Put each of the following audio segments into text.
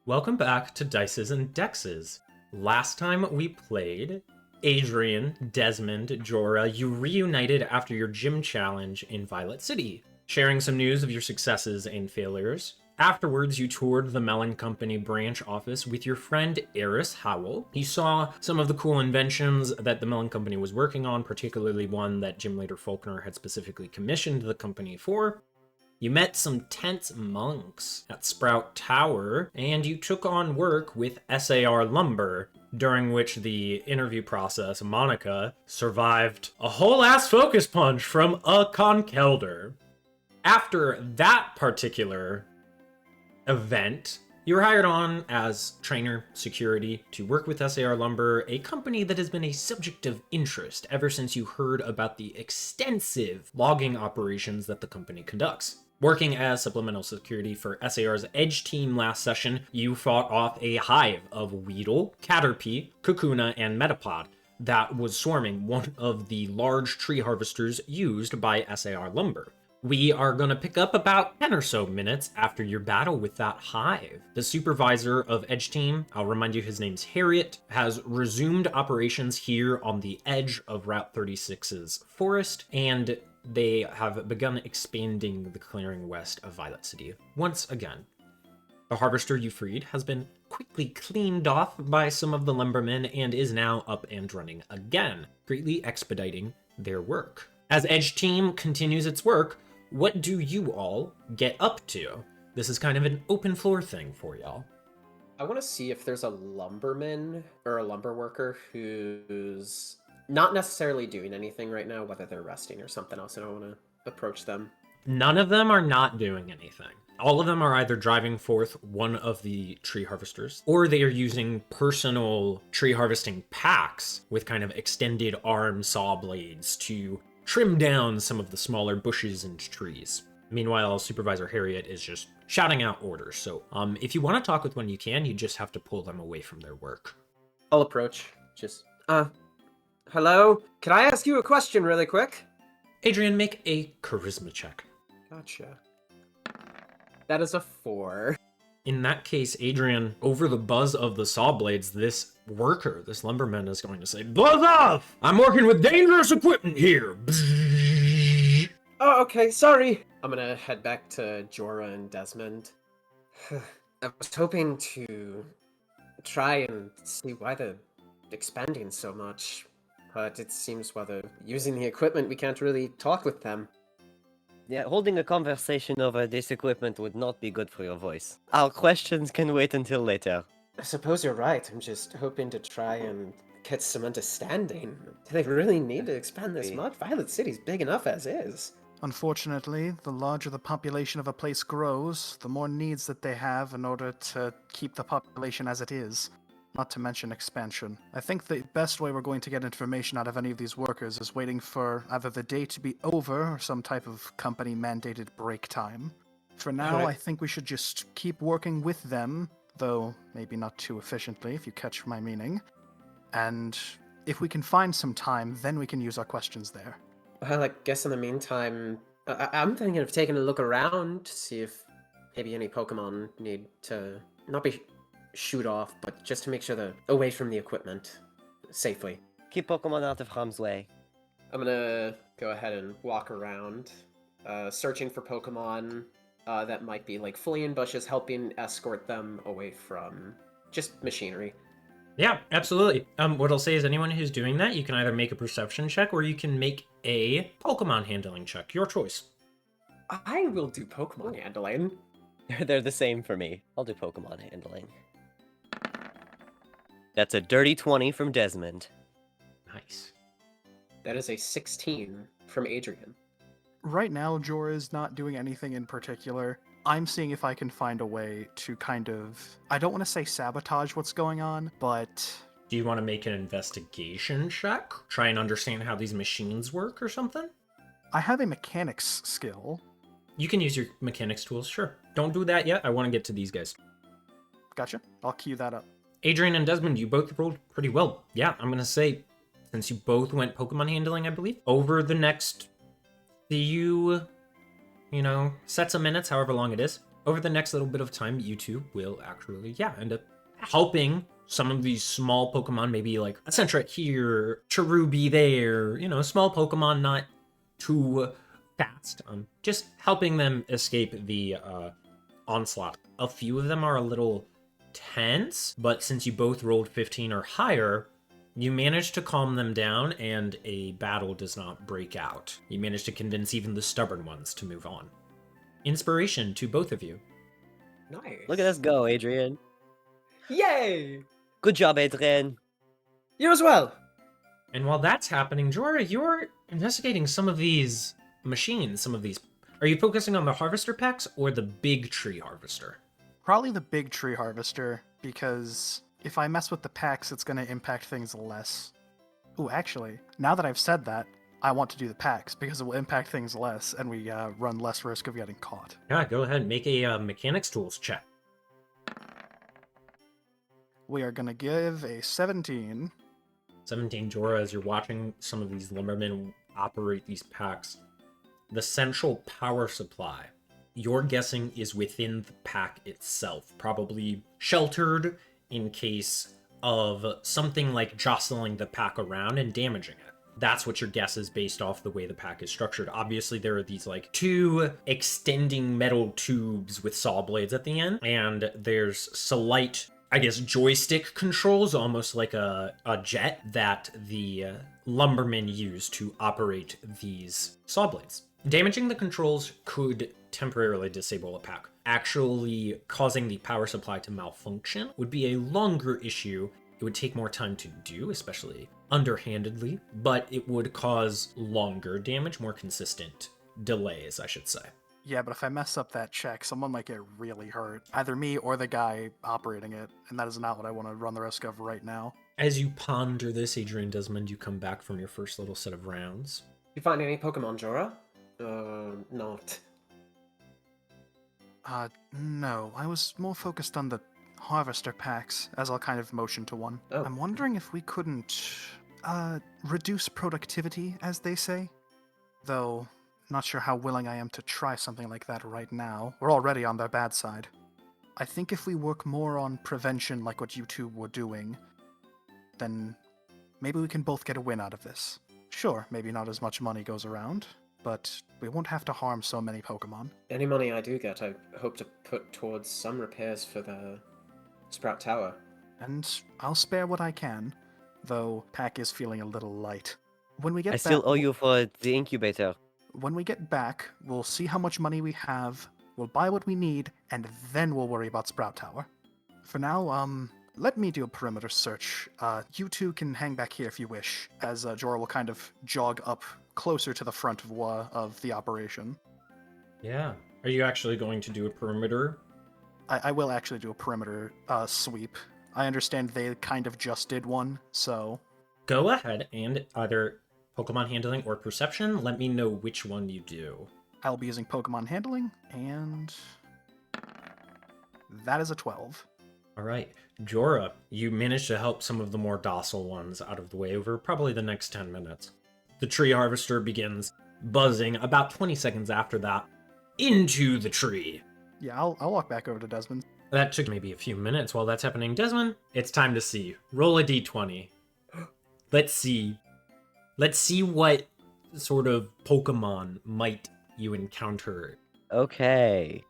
Welcome back to Dices and Dexes. Last time we played, Adrian, Desmond, Jorah, you reunited after your gym challenge in Violet City, sharing some news of your successes and failures. Afterwards, you toured the Melon Company branch office with your friend Eris Howell. You saw some of the cool inventions that the Melon Company was working on, particularly one that Gym Leader Faulkner had specifically commissioned the company for. You met some tense monks at Sprout Tower, and you took on work with SAR Lumber, during which the interview process, Monica, survived a whole-ass focus punch from a Conkelder. After that particular event, you were hired on as trainer security to work with SAR Lumber, a company that has been a subject of interest ever since you heard about the extensive logging operations that the company conducts. Working as supplemental security for SAR's Edge team last session, you fought off a hive of Weedle, Caterpie, Kakuna, and Metapod that was swarming one of the large tree harvesters used by SAR Lumber. We are going to pick up about 10 or so minutes after your battle with that hive. The supervisor of Edge Team, I'll remind you his name's Harriet, has resumed operations here on the edge of Route 36's forest, and they have begun expanding the clearing west of Violet City once again. The harvester you freed has been quickly cleaned off by some of the lumbermen and is now up and running again, greatly expediting their work. As Edge Team continues its work, what do you all get up to? This is kind of an open floor thing for y'all. I want to see if there's a lumberman or a lumber worker who's not necessarily doing anything right now, whether they're resting or something else, and I want to approach them. None of them are not doing anything. All of them are either driving forth one of the tree harvesters, or they are using personal tree harvesting packs with kind of extended arm saw blades to trim down some of the smaller bushes and trees. Meanwhile, Supervisor Harriet is just shouting out orders. So if you want to talk with one, you can. You just have to pull them away from their work. I'll approach. Hello? Can I ask you a question really quick? Adrian, make a charisma check. Gotcha. That is a 4. In that case, Adrian, over the buzz of the saw blades, this worker, this lumberman, is going to say, "Buzz off! I'm working with dangerous equipment here!" Oh, okay, sorry. I'm gonna head back to Jorah and Desmond. I was hoping to try and see why they're expanding so much, but it seems while they're using the equipment, we can't really talk with them. Yeah, holding a conversation over this equipment would not be good for your voice. Our questions can wait until later. I suppose you're right. I'm just hoping to try and get some understanding. Do they really need to expand this much? Violet City's big enough as is. Unfortunately, the larger the population of a place grows, the more needs that they have in order to keep the population as it is. Not to mention expansion. I think the best way we're going to get information out of any of these workers is waiting for either the day to be over or some type of company-mandated break time. For now, Right. I think we should just keep working with them, though maybe not too efficiently, if you catch my meaning. And if we can find some time, then we can use our questions there. Well, I guess in the meantime, I'm thinking of taking a look around to see if maybe any Pokemon need to not be shoot off, but just to make sure they're away from the equipment safely. Keep Pokemon out of harm's way. I'm gonna go ahead and walk around, searching for Pokemon that might be like fully in bushes, helping escort them away from just machinery. Yeah, absolutely. What I'll say is anyone who's doing that, you can either make a perception check or you can make a Pokemon handling check. Your choice. I will do Pokemon handling. They're the same for me. I'll do Pokemon handling. That's a dirty 20 from Desmond. Nice. That is a 16 from Adrian. Right now, Jorah is not doing anything in particular. I'm seeing if I can find a way to kind of, I don't want to say sabotage what's going on, but Do you want to make an investigation check? Try and understand how these machines work or something? I have a mechanics skill. You can use your mechanics tools, sure. Don't do that yet. I want to get to these guys. Gotcha. I'll queue that up. Adrian and Desmond, you both rolled pretty well. Yeah, I'm going to say, since you both went Pokemon handling, I believe, over the next few, sets of minutes, however long it is, over the next little bit of time, you two will actually, end up helping some of these small Pokemon, maybe like a Sentret here, Cherubi there, small Pokemon, not too fast. Just helping them escape the onslaught. A few of them are a little tense, but since you both rolled 15 or higher, you managed to calm them down and a battle does not break out. You managed to convince even the stubborn ones to move on. Inspiration to both of you. Nice. Look at us go, Adrian. Yay! Good job, Adrian. You as well. And while that's happening, Jorah, you're investigating some of these machines, some of these... Are you focusing on the harvester packs or the big tree harvester? Probably the big tree harvester, because if I mess with the packs, it's going to impact things less. Ooh, actually, now that I've said that, I want to do the packs, because it will impact things less, and we run less risk of getting caught. Yeah, go ahead and make a mechanics tools check. We are going to give a 17. 17, Jorah, as you're watching some of these lumbermen operate these packs, the central power supply, you're guessing, is within the pack itself, probably sheltered in case of something like jostling the pack around and damaging it. That's what your guess is based off the way the pack is structured. Obviously, there are these like 2 extending metal tubes with saw blades at the end, and there's slight, I guess, joystick controls, almost like a jet that the lumbermen use to operate these saw blades. Damaging the controls could temporarily disable a pack. Actually causing the power supply to malfunction would be a longer issue. It would take more time to do, especially underhandedly, but it would cause longer damage, more consistent delays, I should say. Yeah, but if I mess up that check, someone might get really hurt. Either me or the guy operating it, and that is not what I want to run the risk of right now. As you ponder this, Adrian Desmond, you come back from your first little set of rounds. You find any Pokemon, Jorah? Not. No. I was more focused on the harvester packs, as I'll kind of motion to one. Oh. I'm wondering if we couldn't, reduce productivity, as they say. Though, not sure how willing I am to try something like that right now. We're already on their bad side. I think if we work more on prevention like what you two were doing, then maybe we can both get a win out of this. Sure, maybe not as much money goes around, but we won't have to harm so many Pokemon. Any money I do get, I hope to put towards some repairs for the Sprout Tower. And I'll spare what I can, though Pack is feeling a little light. When we get I still back, owe you for the incubator. when we get back, we'll see how much money we have, we'll buy what we need, and then we'll worry about Sprout Tower. For now, let me do a perimeter search. You two can hang back here if you wish, as Jorah will kind of jog up closer to the front of the operation. Yeah. Are you actually going to do a perimeter? I will actually do a perimeter sweep. I understand they kind of just did one, so... Go ahead and either Pokemon handling or perception, let me know which one you do. I'll be using Pokemon handling, and... that is a 12. All right. Jorah, you managed to help some of the more docile ones out of the way over probably the next 10 minutes. The tree harvester begins buzzing about 20 seconds after that into the tree. Yeah, I'll walk back over to Desmond. That took maybe a few minutes while that's happening. Desmond, it's time to see. Roll a d20. Let's see. Let's see what sort of Pokemon might you encounter. Okay.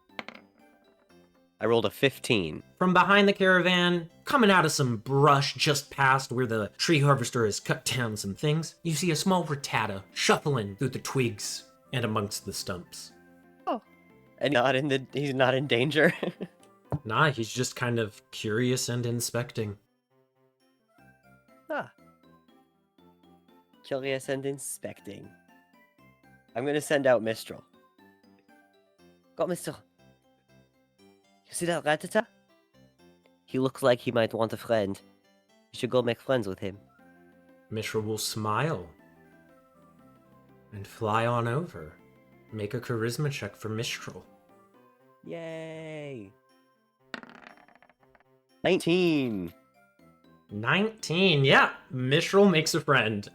I rolled a 15. From behind the caravan, coming out of some brush just past where the tree harvester has cut down some things, you see a small Rattata shuffling through the twigs and amongst the stumps. And he's not in danger. Nah, he's just kind of curious and inspecting. Ah. Curious and inspecting. I'm gonna send out Mistral. Got Mistral. You see that Rattata? He looks like he might want a friend. You should go make friends with him. Mishra will smile and fly on over. Make a charisma check for Mistral. Yay! 19. 19, yeah. Mistral makes a friend.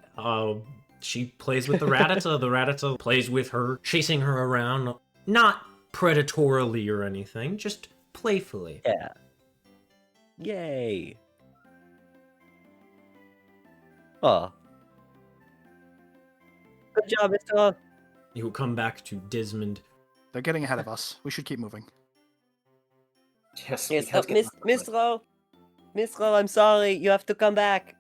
She plays with the Rattata. The Rattata plays with her, chasing her around. Not predatorily or anything, just playfully. Yeah. Yay. Oh. Good job, Mr. You will come back to Desmond. They're getting ahead of us. We should keep moving. Yes, Yes, we can't get Miss Lowe. Miss Lowe, I'm sorry. You have to come back.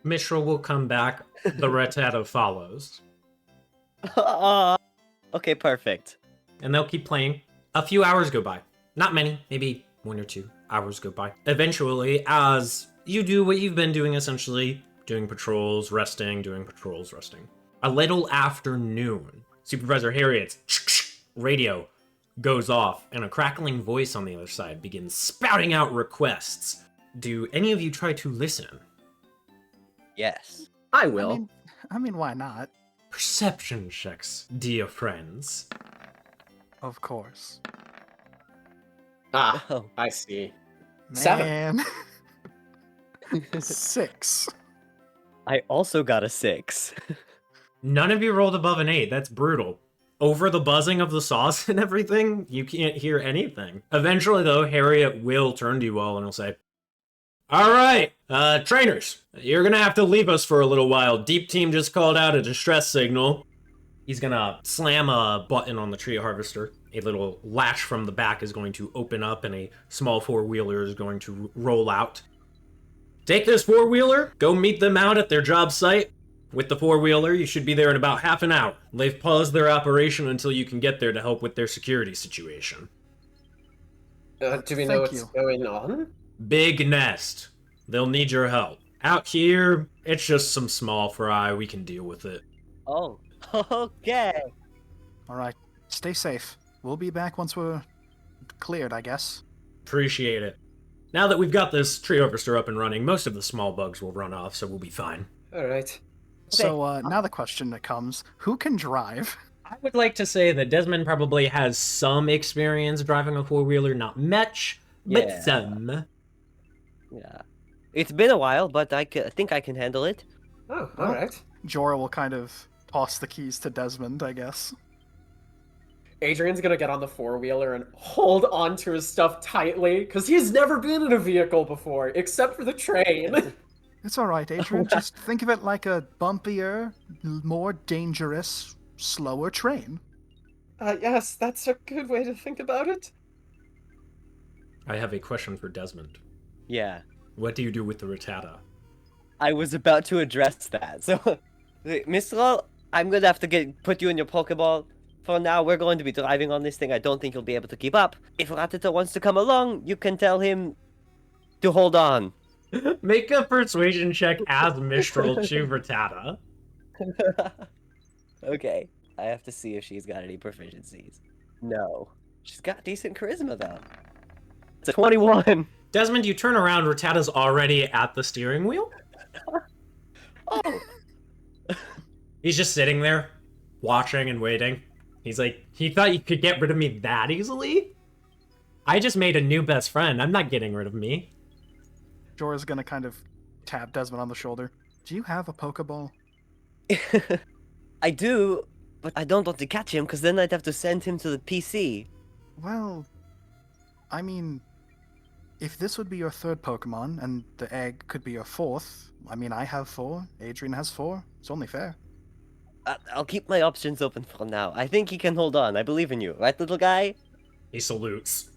Mistral will come back. The Rattata follows. Aw. Okay, perfect. And they'll keep playing. A few hours go by. Not many, maybe 1 or 2 hours go by. Eventually, as you do what you've been doing essentially, doing patrols, resting, doing patrols, resting. A little after noon, Supervisor Harriet's radio goes off, and a crackling voice on the other side begins spouting out requests. Do any of you try to listen? Yes. I will. I mean, why not? Perception checks, dear friends. Of course. Ah, Oh. I see. 7. Man. 6. I also got a 6. None of you rolled above an 8. That's brutal. Over the buzzing of the sauce and everything, you can't hear anything. Eventually, though, Harriet will turn to you all and will say, all right, trainers, you're gonna have to leave us for a little while. Deep Team just called out a distress signal. He's gonna slam a button on the tree harvester. A little latch from the back is going to open up and a small four-wheeler is going to roll out. Take this four-wheeler, go meet them out at their job site. With the four-wheeler, you should be there in about half an hour. They've paused their operation until you can get there to help with their security situation. Do we know Thank what's you. going on? Big nest. They'll need your help. Out here, it's just some small fry. We can deal with it. Oh. Okay. All right. Stay safe. We'll be back once we're cleared, I guess. Appreciate it. Now that we've got this tree harvester up and running, most of the small bugs will run off, so we'll be fine. All right. So now the question that comes, who can drive? I would like to say that Desmond probably has some experience driving a four-wheeler, not much, but Yeah. some. Yeah. It's been a while, but I think I can handle it. Oh, all Oh. right. Jorah will kind of toss the keys to Desmond, I guess. Adrian's gonna get on the four-wheeler and hold on to his stuff tightly, because he's never been in a vehicle before, except for the train. It's all right, Adrian. Just think of it like a bumpier, more dangerous, slower train. Yes, that's a good way to think about it. I have a question for Desmond. Yeah. What do you do with the Rattata? I was about to address that. So, Mr. Lowe, I'm gonna have to put you in your Pokeball. For now, we're going to be driving on this thing. I don't think you'll be able to keep up. If Rattata wants to come along, you can tell him to hold on. Make a persuasion check as Mistral to Rattata. Okay. I have to see if she's got any proficiencies. No. She's got decent charisma, though. It's a 21. Desmond, you turn around, Rattata's already at the steering wheel. Oh. He's just sitting there, watching and waiting. He's like, he thought you could get rid of me that easily? I just made a new best friend. I'm not getting rid of me. Jorah's gonna kind of tap Desmond on the shoulder. Do you have a Pokeball? I do, but I don't want to catch him, because then I'd have to send him to the PC. Well, I mean, if this would be your third Pokemon, and the egg could be your fourth, I mean, I have 4, Adrian has 4, it's only fair. I'll keep my options open for now. I think he can hold on. I believe in you, right, little guy? He salutes.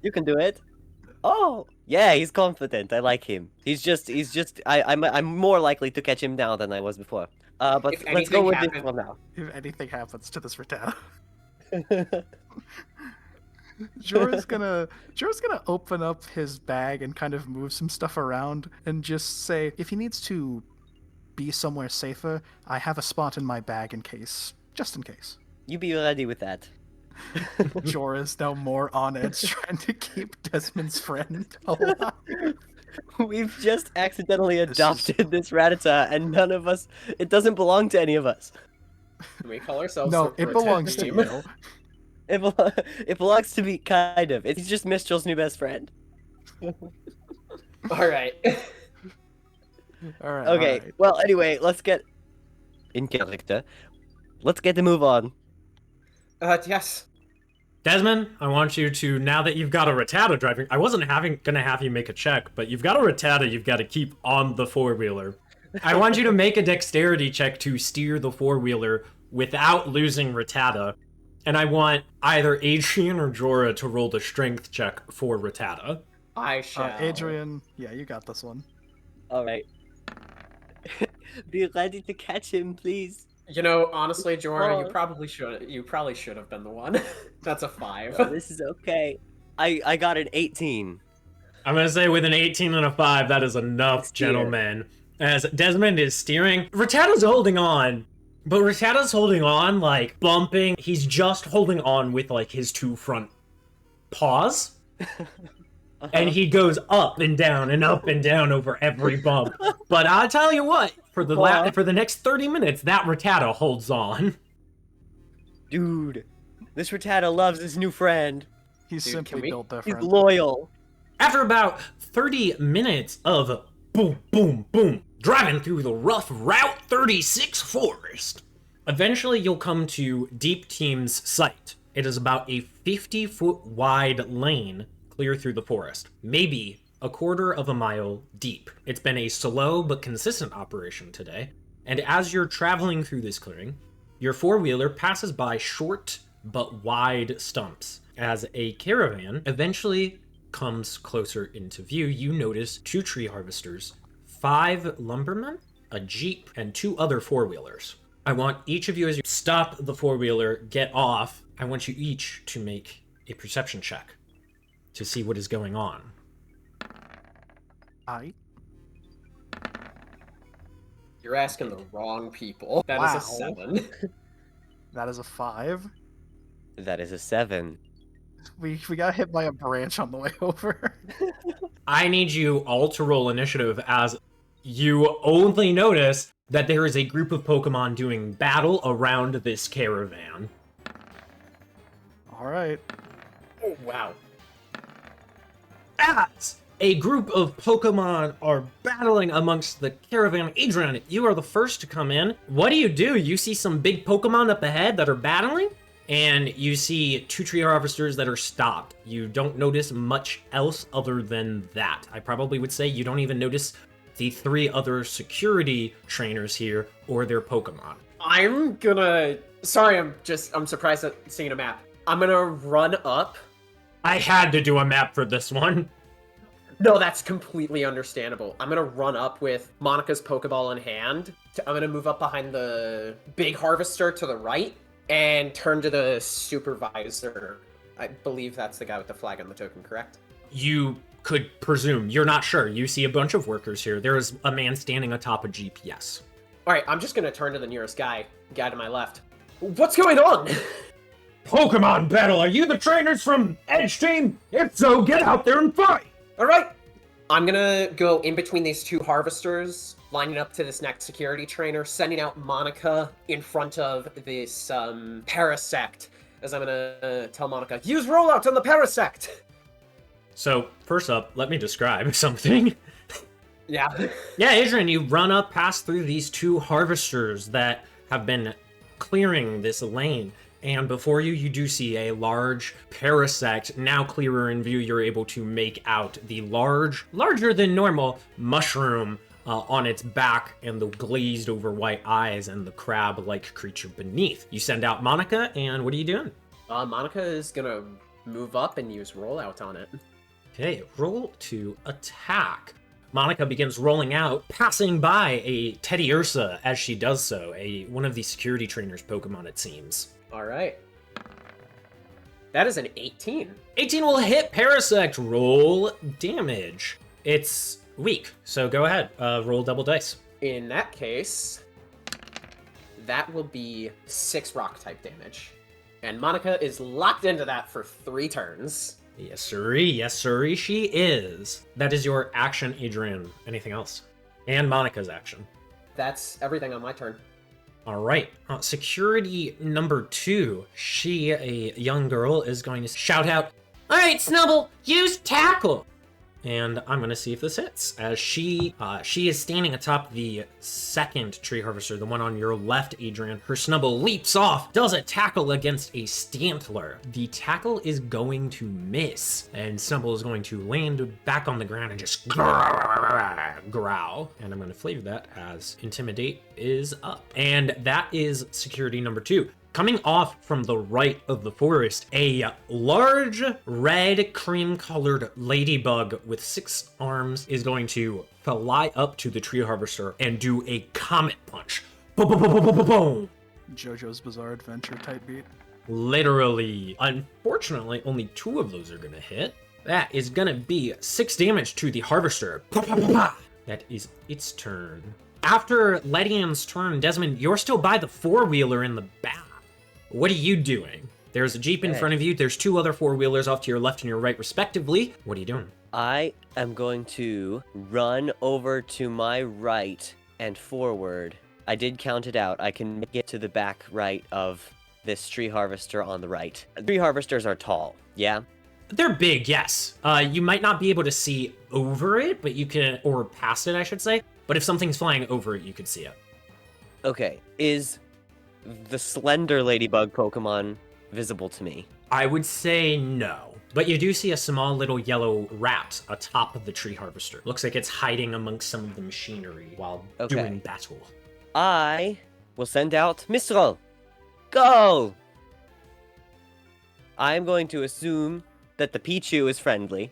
You can do it. Oh, yeah, he's confident. I like him. I'm more likely to catch him now than I was before. But If let's go anything with this happened- one now. If anything happens to this Rattata. Jorah's gonna open up his bag and kind of move some stuff around and just say, if he needs to be somewhere safer, I have a spot in my bag just in case. You be ready with that. Jorah's now more on edge, trying to keep Desmond's friend alive. We've just accidentally This is- adopted this Rattata, and none of us. It doesn't belong to any of us. We call ourselves No, the it belongs to team. you. It belongs to me, kind of. It's just Mistral's new best friend. All right. All right. Okay. all right. Well, anyway, let's get in character. Let's get the move on. Yes. Desmond, I want you to, now that you've got a Rattata driving, I wasn't gonna have you make a check, but you've got a Rattata you've got to keep on the four-wheeler. I want you to make a dexterity check to steer the four-wheeler without losing Rattata. And I want either Adrian or Jorah to roll the strength check for Rattata. I shall. Adrian, yeah, you got this one. All right. Be ready to catch him, please. You know, honestly, Jorah, Oh. you probably should have been the one. That's a 5. Oh, this is okay. I got an 18. I'm gonna say with an 18 and a 5, that is enough, Steer. gentlemen. As Desmond is steering, Rattata's holding on. But Rattata's holding on, like, bumping. He's just holding on with, like, his 2 front paws. And he goes up and down over every bump. But I'll tell you what, for the next 30 minutes, that Rattata holds on. Dude, this Rattata loves his new friend. He's Dude, simply can we- built He's different. loyal. After about 30 minutes of boom, boom, boom, driving through the rough Route 36 forest, eventually you'll come to Deep Team's site. It is about a 50-foot wide lane clear through the forest, maybe a quarter of a mile deep. It's been a slow but consistent operation today, and as you're traveling through this clearing, your four-wheeler passes by short but wide stumps. As a caravan eventually comes closer into view, you notice 2 tree harvesters, 5 lumbermen, a jeep, and 2 other four-wheelers. I want each of you, as you stop the four-wheeler, get off, I want you each to make a perception check to see what is going on. Aight. You're asking the wrong people. That is a Wow. 7. That is a 5. That is a 7. We got hit by a branch on the way over. I need you all to roll initiative as you only notice that there is a group of Pokemon doing battle around this caravan. Alright. Oh, wow. As a group of Pokemon are battling amongst the caravan, Adrian, you are the first to come in. What do? You see some big Pokemon up ahead that are battling, and you see 2 tree harvesters that are stopped. You don't notice much else other than that. I probably would say you don't even notice the 3 other security trainers here or their Pokemon. I'm gonna... Sorry, I'm surprised at seeing a map. I'm gonna run up. I had to do a map for this one. No, that's completely understandable. I'm gonna run up with Monica's Pokeball in hand. I'm gonna move up behind the big harvester to the right and turn to the supervisor. I believe that's the guy with the flag on the token, correct? You could presume. You're not sure. You see a bunch of workers here. There is a man standing atop a GPS. All right, I'm just gonna turn to the nearest guy to my left. What's going on? Pokemon battle, are you the trainers from Edge Team? If so, get out there and fight! All right, I'm gonna go in between these 2 harvesters, lining up to this next security trainer, sending out Monica in front of this Parasect, as I'm gonna tell Monica, use rollout on the Parasect! So, first up, let me describe something. Yeah. Yeah, Adrian, you run up past through these 2 harvesters that have been clearing this lane. And before you, you do see a large Parasect. Now clearer in view, you're able to make out the larger than normal mushroom on its back and the glazed over white eyes and the crab-like creature beneath. You send out Monica, and what are you doing? Monica is gonna move up and use rollout on it. Okay, roll to attack. Monica begins rolling out, passing by a Teddy Ursa as she does so, one of the security trainers' Pokemon, it seems. All right. That is an 18. 18 will hit Parasect. Roll damage. It's weak, so go ahead. Roll double dice. In that case, that will be 6 rock type damage. And Monica is locked into that for 3 turns. Yes, sirree, she is. That is your action, Adrian. Anything else? And Monica's action. That's everything on my turn. All right. Security number 2. She, a young girl, is going to shout out, "All right, Snubble, use tackle." And I'm gonna see if this hits. As she is standing atop the second tree harvester, the one on your left, Adrian. Her Snubbull leaps off, does a tackle against a Stantler. The tackle is going to miss, and Snubbull is going to land back on the ground and just growl. And I'm gonna flavor that as Intimidate is up. And that is security number 2. Coming off from the right of the forest, a large red cream-colored ladybug with 6 arms is going to fly up to the tree harvester and do a comet punch. Boom, boom, boom, boom, boom, boom, boom. JoJo's Bizarre Adventure type beat. Literally. Unfortunately, only 2 of those are gonna hit. That is gonna be 6 damage to the harvester. Pa, pa, pa, pa. That is its turn. After Ledian's turn, Desmond, you're still by the 4-wheeler in the back. What are you doing? There's a Jeep in front of you. There's 2 other 4-wheelers off to your left and your right, respectively. What are you doing? I am going to run over to my right and forward. I did count it out. I can get to the back right of this tree harvester on the right. Tree harvesters are tall, yeah? They're big, yes. You might not be able to see over it, but you can, or past it, I should say. But if something's flying over it, you could see it. Okay, is the slender ladybug Pokemon visible to me? I would say no. But you do see a small little yellow rat atop of the tree harvester. Looks like it's hiding amongst some of the machinery while doing battle. I will send out Mistral. Go! I'm going to assume that the Pichu is friendly.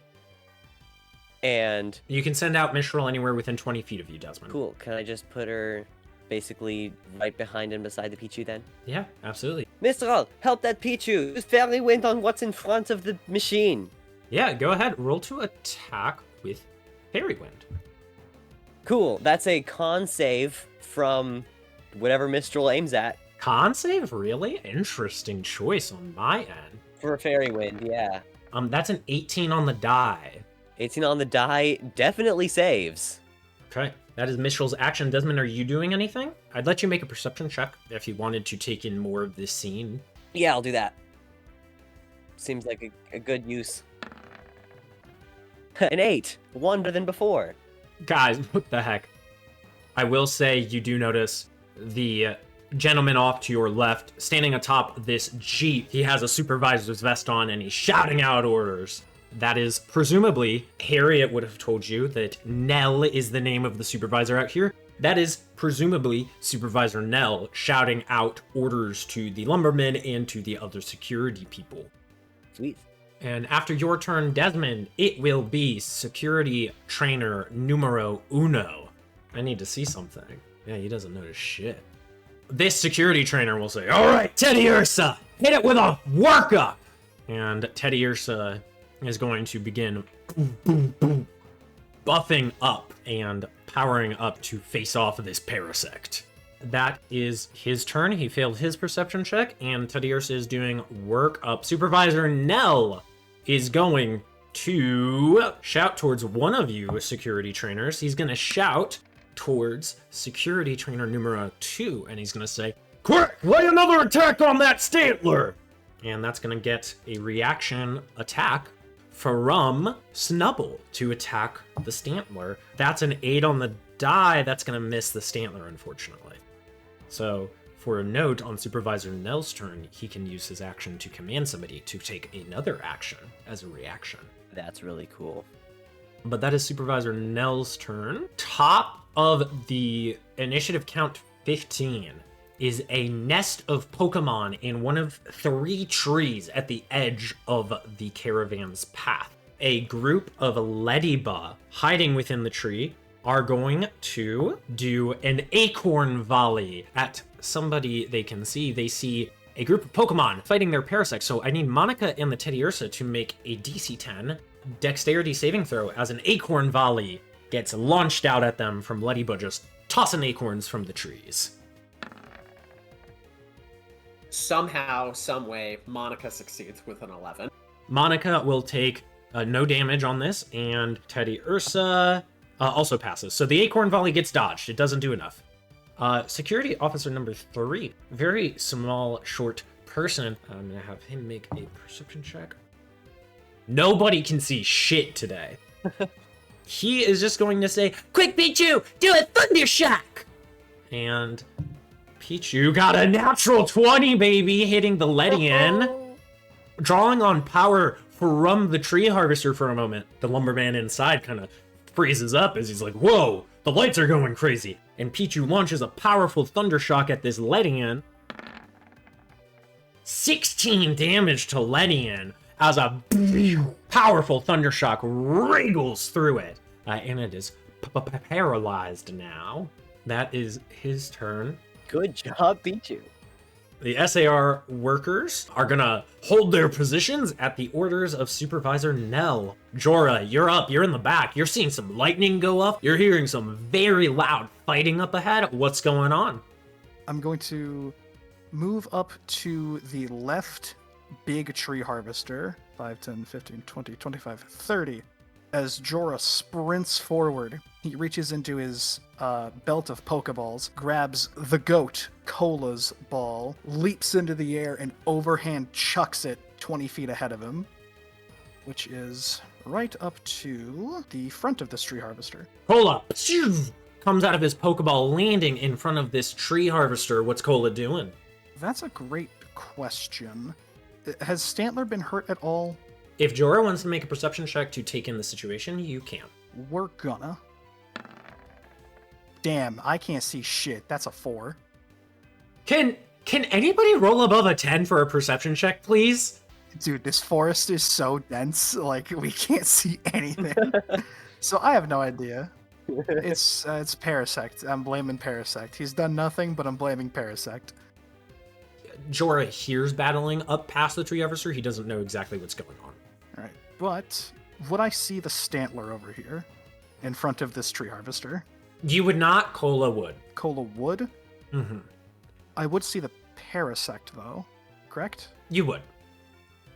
And... You can send out Mistral anywhere within 20 feet of you, Desmond. Cool. Can I just put her basically right behind and beside the Pichu then? Yeah, absolutely. Mistral, help that Pichu! Use Fairy Wind on what's in front of the machine! Yeah, go ahead. Roll to attack with Fairy Wind. Cool. That's a con save from whatever Mistral aims at. Con save? Really? Interesting choice on my end. For Fairy Wind, yeah. That's an 18 on the die. 18 on the die definitely saves. Okay, that is Mistral's action. Desmond, are you doing anything? I'd let you make a perception check if you wanted to take in more of this scene. Yeah, I'll do that. Seems like a good use. An 8. 1 better than before. Guys, what the heck? I will say you do notice the gentleman off to your left, standing atop this Jeep. He has a supervisor's vest on and he's shouting out orders. That is presumably, Harriet would have told you that Nell is the name of the supervisor out here. That is presumably Supervisor Nell shouting out orders to the lumbermen and to the other security people. Sweet. And after your turn, Desmond, it will be security trainer numero 1. I need to see something. Yeah, he doesn't notice shit. This security trainer will say, "All right, Teddy Ursa, hit it with a workup!" And Teddy Ursa is going to begin buffing up and powering up to face off of this parasect. That is his turn. He failed his perception check, and Teddy Ursa is doing work up. Supervisor Nell is going to shout towards one of you security trainers. He's going to shout towards security trainer numero 2, and he's going to say, "Quick, lay another attack on that Stantler!" And that's going to get a reaction attack from Snubbull to attack the Stantler. That's an 8 on the die. That's going to miss the Stantler, unfortunately. So, for a note on Supervisor Nell's turn, he can use his action to command somebody to take another action as a reaction. That's really cool. But that is Supervisor Nell's turn. Top of the initiative count 15 is a nest of Pokemon in one of 3 trees at the edge of the caravan's path. A group of Ladybug hiding within the tree are going to do an acorn volley at somebody they can see. They see a group of Pokemon fighting their parasects, so I need Monica and the Teddy Ursa to make a DC 10 dexterity saving throw as an acorn volley gets launched out at them from Ladybug just tossing acorns from the trees. Somehow, someway, Monica succeeds with an 11. Monica will take no damage on this, and Teddy Ursa also passes. So the acorn volley gets dodged. It doesn't do enough. Security officer number 3, very small, short person. I'm gonna have him make a perception check. Nobody can see shit today. He is just going to say, "Quick, Pichu, do a thunder shock!" And Pichu got a natural 20, baby, hitting the Ledian. Drawing on power from the tree harvester for a moment, the lumberman inside kind of freezes up as he's like, "Whoa, the lights are going crazy." And Pichu launches a powerful thunder shock at this Ledian. 16 damage to Ledian as a powerful thunder shock wriggles through it. And it is paralyzed now. That is his turn. Good job, Pichu. The SAR workers are gonna hold their positions at the orders of Supervisor Nell. Jorah, you're up, you're in the back. You're seeing some lightning go off. You're hearing some very loud fighting up ahead. What's going on? I'm going to move up to the left big tree harvester, 5, 10, 15, 20, 25, 30. As Jorah sprints forward, he reaches into his belt of Pokeballs, grabs the goat, Cola's ball, leaps into the air, and overhand chucks it 20 feet ahead of him, which is right up to the front of this tree harvester. Cola comes out of his Pokeball, landing in front of this tree harvester. What's Cola doing? That's a great question. Has Stantler been hurt at all? If Jorah wants to make a perception check to take in the situation, you can. We're gonna. Damn, I can't see shit. That's a 4. Can anybody roll above a 10 for a perception check, please? Dude, this forest is so dense, like, we can't see anything. So I have no idea. It's Parasect. I'm blaming Parasect. He's done nothing, but I'm blaming Parasect. Jorah hears battling up past the tree officer. He doesn't know exactly what's going on. Alright, but would I see the Stantler over here in front of this tree harvester? You would not, Cola would. Cola would? Mm-hmm. I would see the Parasect, though, correct? You would.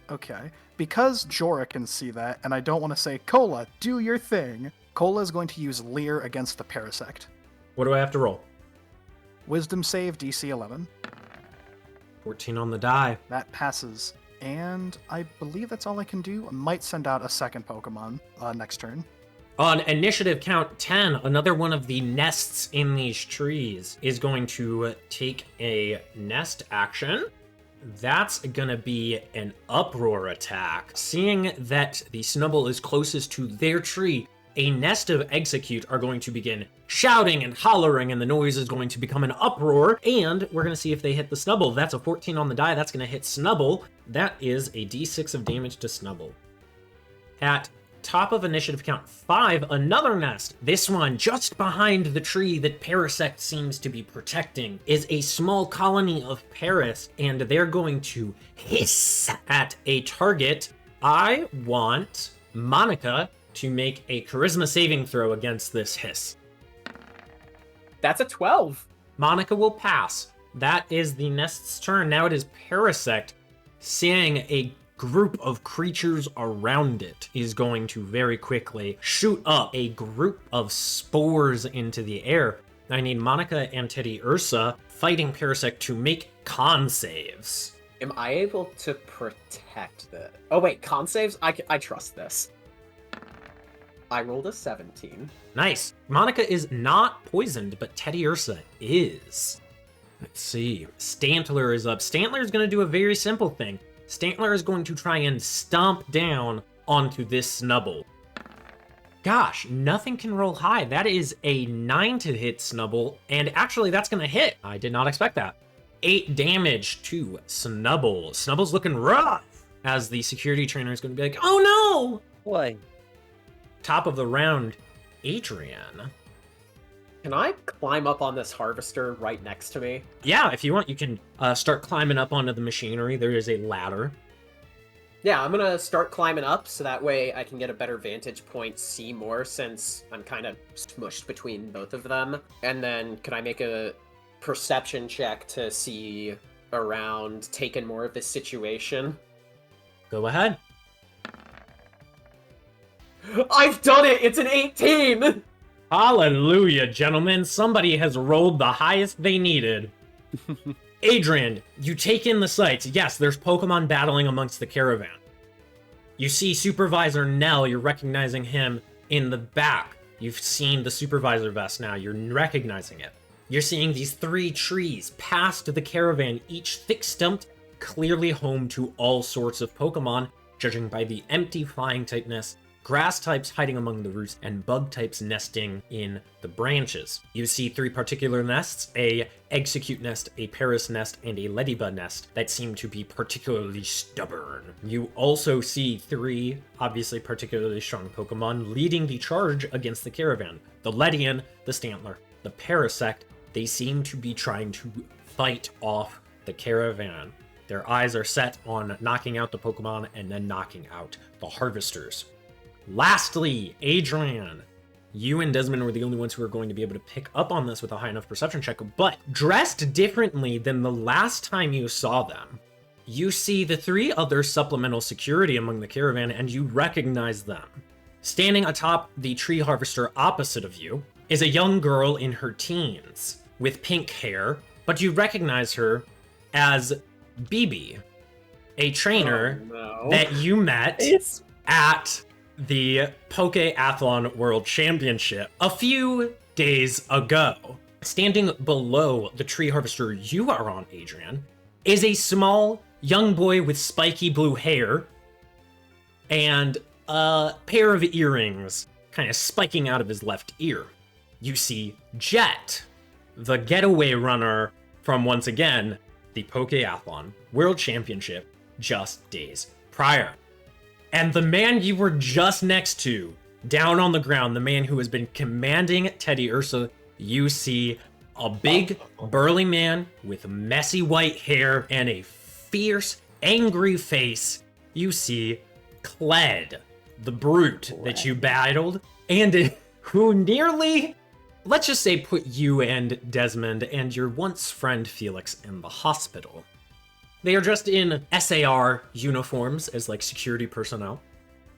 Okay. Because Jorah can see that, and I don't want to say, Cola, do your thing, Cola is going to use Leer against the Parasect. What do I have to roll? Wisdom save, DC 11. 14 on the die. That passes. And I believe that's all I can do. I might send out a second Pokemon next turn. On initiative count 10, another one of the nests in these trees is going to take a nest action. That's gonna be an uproar attack. Seeing that the Snubble is closest to their tree, a nest of Execute are going to begin shouting and hollering, and the noise is going to become an uproar, and we're going to see if they hit the Snubble. That's a 14 on the die. That's going to hit Snubble. That is a d6 of damage to Snubble. At top of initiative count 5, another nest. This one, just behind the tree that Parasect seems to be protecting, is a small colony of Paras, and they're going to hiss at a target. I want Monica to make a charisma saving throw against this hiss. That's a 12. Monica will pass. That is the nest's turn. Now it is Parasect. Seeing a group of creatures around it is going to very quickly shoot up a group of spores into the air. I need Monica and Teddy Ursa fighting Parasect to make con saves. Am I able to protect the... Oh wait, con saves? I trust this. I rolled a 17. Nice. Monica is not poisoned, but Teddy Ursa is. Let's see. Stantler is up. Stantler is going to do a very simple thing. Stantler is going to try and stomp down onto this Snubble. Gosh, nothing can roll high. That is a 9 to hit Snubble, and actually that's going to hit. I did not expect that. 8 damage to Snubble. Snubble's looking rough, as the security trainer is going to be like, oh no! Why? Top of the round, Adrian. Can I climb up on this harvester right next to me? Yeah, if you want, you can start climbing up onto the machinery. There is a ladder. Yeah, I'm gonna start climbing up so that way I can get a better vantage point, see more, since I'm kind of smushed between both of them. And then can I make a perception check to see around, take in more of this situation? Go ahead. I've done it! It's an 18! Hallelujah, gentlemen. Somebody has rolled the highest they needed. Adrian, you take in the sights. Yes, there's Pokemon battling amongst the caravan. You see Supervisor Nell, you're recognizing him in the back, you've seen the supervisor vest now, you're recognizing it. You're seeing these 3 trees past the caravan, each thick-stumped, clearly home to all sorts of Pokemon, judging by the empty flying typeness, grass types hiding among the roots, and bug types nesting in the branches. You see 3 particular nests, a Execute nest, a Paris nest, and a Ladybug nest that seem to be particularly stubborn. You also see 3 obviously particularly strong Pokemon leading the charge against the caravan. The Ledian, the Stantler, the Parasect, they seem to be trying to fight off the caravan. Their eyes are set on knocking out the Pokemon and then knocking out the Harvesters. Lastly, Adrian, you and Desmond were the only ones who were going to be able to pick up on this with a high enough perception check, but dressed differently than the last time you saw them, you see the 3 other supplemental security among the caravan and you recognize them. Standing atop the tree harvester opposite of you is a young girl in her teens with pink hair, but you recognize her as BB, a trainer that you met at the Pokeathlon World Championship a few days ago. Standing below the tree harvester you are on, Adrian, is a small young boy with spiky blue hair and a pair of earrings kind of spiking out of his left ear. You see Jet, the getaway runner from, once again, the Pokeathlon World Championship just days prior. And the man you were just next to, down on the ground, the man who has been commanding Teddy Ursa, you see a big, burly man with messy white hair and a fierce, angry face. You see Kled, the brute that you battled, and who nearly, let's just say, put you and Desmond and your once friend Felix in the hospital. They are dressed in SAR uniforms as like security personnel.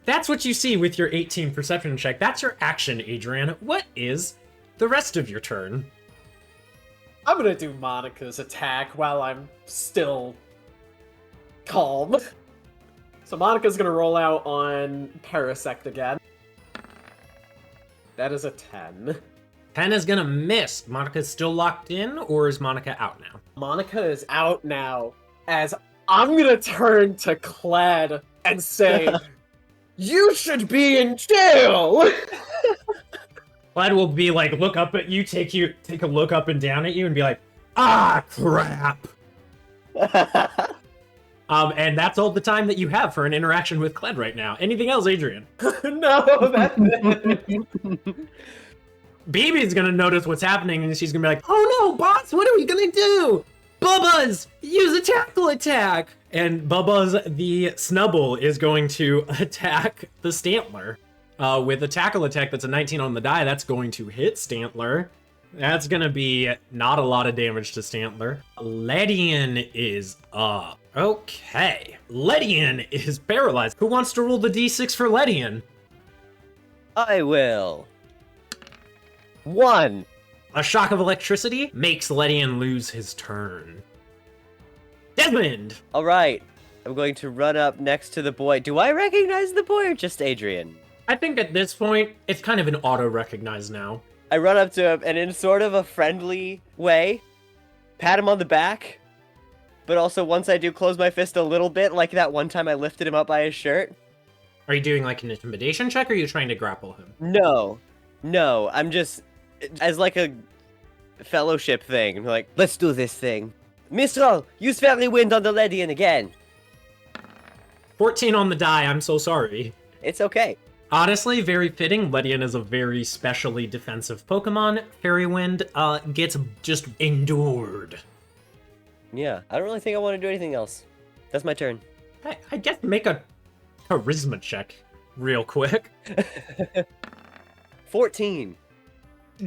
That's what you see with your 18 perception check. That's your action, Adrian. What is the rest of your turn? I'm gonna do Monica's attack while I'm still calm. So Monica's gonna roll out on Parasect again. That is a 10. 10 is gonna miss. Monica's still locked in, or is Monica out now? Monica is out now, as I'm gonna turn to Kled and say, "You should be in jail!" Kled will be like, look up at you, take a look up and down at you, and be like, ah, crap. And that's all the time that you have for an interaction with Kled right now. Anything else, Adrian? No, that's it. BB's gonna notice what's happening, and she's gonna be like, oh no, boss, what are we gonna do? Bubba's, use a tackle attack! And Bubba's, the Snubble, is going to attack the Stantler. With a tackle attack that's a 19 on the die, that's going to hit Stantler. That's gonna be not a lot of damage to Stantler. Ledian is up. Okay. Ledian is paralyzed. Who wants to roll the d6 for Ledian? I will. 1. A shock of electricity makes Ledian lose his turn. Desmond! Alright. I'm going to run up next to the boy. Do I recognize the boy or just Adrian? I think at this point, it's kind of an auto-recognize now. I run up to him and in sort of a friendly way, pat him on the back, but also once I do close my fist a little bit, like that one time I lifted him up by his shirt. Are you doing like an intimidation check, or are you trying to grapple him? No, I'm just, as like a fellowship thing, I'm like, let's do this thing. Mistral, use Fairy Wind on the Ledian again. 14 on the die, I'm so sorry. It's okay. Honestly, very fitting. Ledian is a very specially defensive Pokemon. Fairy Wind gets just endured. Yeah, I don't really think I want to do anything else. That's my turn. I guess make a charisma check real quick. 14.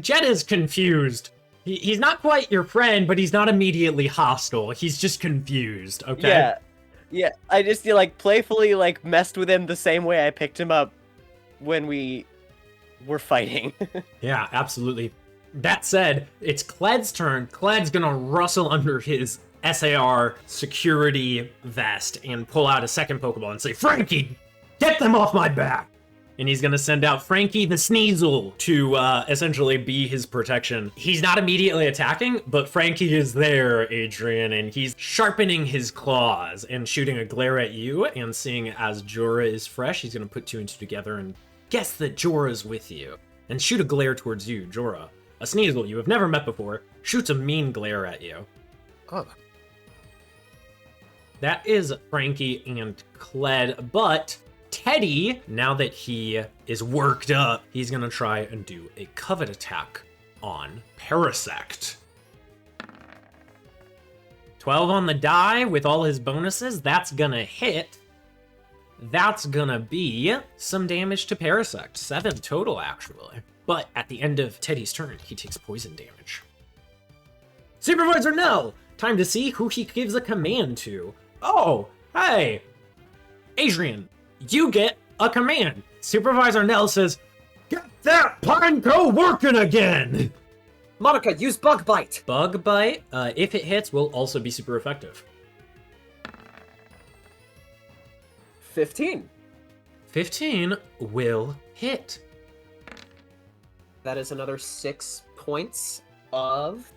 Jet is confused. He's not quite your friend, but he's not immediately hostile. He's just confused, okay? Yeah, I just like playfully like messed with him the same way I picked him up when we were fighting. Yeah, absolutely. That said, it's Kled's turn. Kled's gonna rustle under his SAR security vest and pull out a second Pokeball and say, Frankie, get them off my back! and he's gonna send out Frankie the Sneasel to essentially be his protection. He's not immediately attacking, but Frankie is there, Adrian, and he's sharpening his claws and shooting a glare at you, and seeing as Jorah is fresh, he's gonna put 2 and 2 together and guess that Jorah's with you, and shoot a glare towards you, Jorah. A Sneasel you have never met before shoots a mean glare at you. Oh. That is Frankie and Cled, but Teddy, now that he is worked up, he's gonna try and do a covet attack on Parasect. 12 on the die with all his bonuses, that's gonna hit. That's gonna be some damage to Parasect, 7 total actually. But at the end of Teddy's turn, he takes poison damage. Supervisor Nell, time to see who he gives a command to. Oh, hey, Adrian, you get a command. Supervisor Nell says, "Get that Pineco working again!" Monica, use Bug Bite! Bug Bite, if it hits, will also be super effective. 15. 15 will hit. That is another 6 points of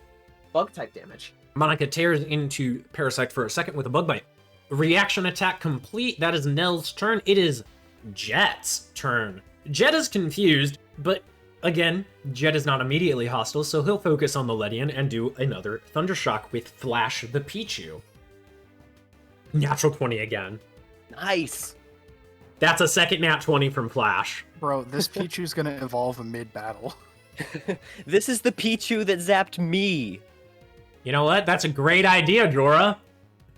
bug-type damage. Monica tears into Parasect for a second with a Bug Bite. Reaction attack complete. That is Nell's turn. It is Jet's turn. Jet is confused, but again, Jet is not immediately hostile, so he'll focus on the Ledian and do another Thundershock with Flash the Pichu. Natural 20 again. Nice. That's a second nat 20 from Flash. Bro, this Pichu's gonna evolve mid-battle. This is the Pichu that zapped me. You know what? That's a great idea, Jorah.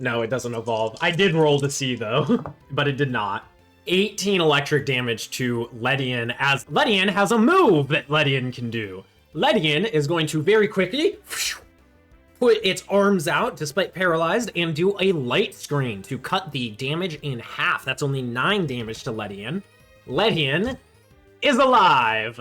No, it doesn't evolve. I did roll to see, though, but it did not. 18 electric damage to Ledian, as Ledian has a move that Ledian can do. Ledian is going to very quickly put its arms out, despite paralyzed, and do a light screen to cut the damage in half. That's only 9 damage to Ledian. Ledian is alive.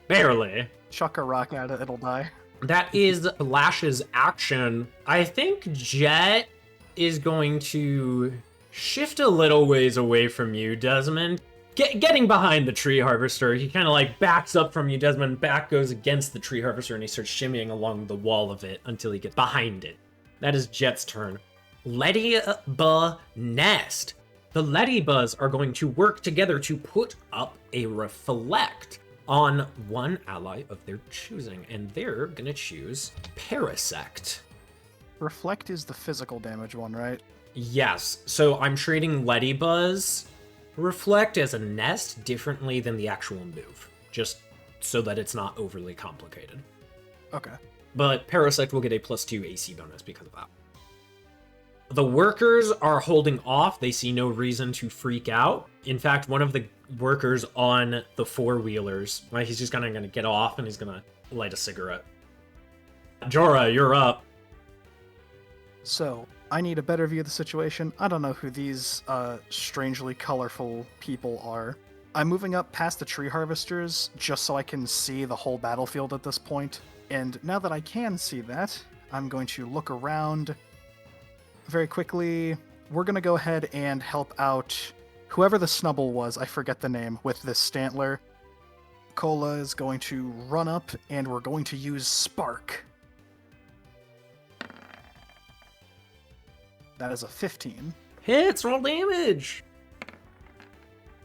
Barely. Chuck a rock at it, it'll die. That is Flash's action. I think Jet is going to shift a little ways away from you, Desmond. Getting behind the tree harvester, he kind of like backs up from you, Desmond. Back goes against the tree harvester, and he starts shimmying along the wall of it until he gets behind it. That is Jet's turn. Leddyba Nest. The Leddybas are going to work together to put up a reflect on one ally of their choosing, and they're gonna choose Parasect. Reflect is the physical damage one, right? Yes, so I'm treating Leddybuzz Reflect as a nest differently than the actual move, just so that it's not overly complicated. Okay. But Parasect will get a +2 AC bonus because of that. The workers are holding off. They see no reason to freak out. In fact, one of the workers on the four-wheelers, right, he's just gonna get off and he's gonna light a cigarette. Jorah, you're up. So, I need a better view of the situation. I don't know who these strangely colorful people are. I'm moving up past the tree harvesters just so I can see the whole battlefield at this point. And now that I can see that, I'm going to look around very quickly. We're going to go ahead and help out whoever the Snubble was, I forget the name, with this Stantler. Cola is going to run up and we're going to use Spark. That is a 15. Hits, roll damage.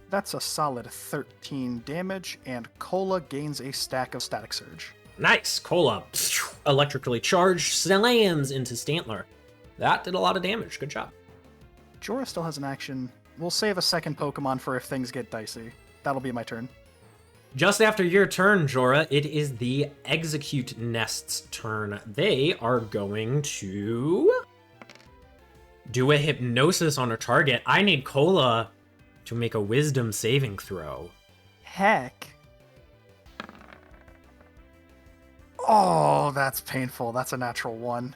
That's a solid 13 damage, and Cola gains a stack of Static Surge. Nice, Cola. Electrically charged, slams into Stantler. That did a lot of damage, good job. Jorah still has an action. We'll save a second Pokemon for if things get dicey. That'll be my turn. Just after your turn, Jorah, it is the Execute Nest's turn. They are going to do a Hypnosis on a target. I need Cola to make a Wisdom saving throw. Heck. Oh, that's painful. That's a natural 1.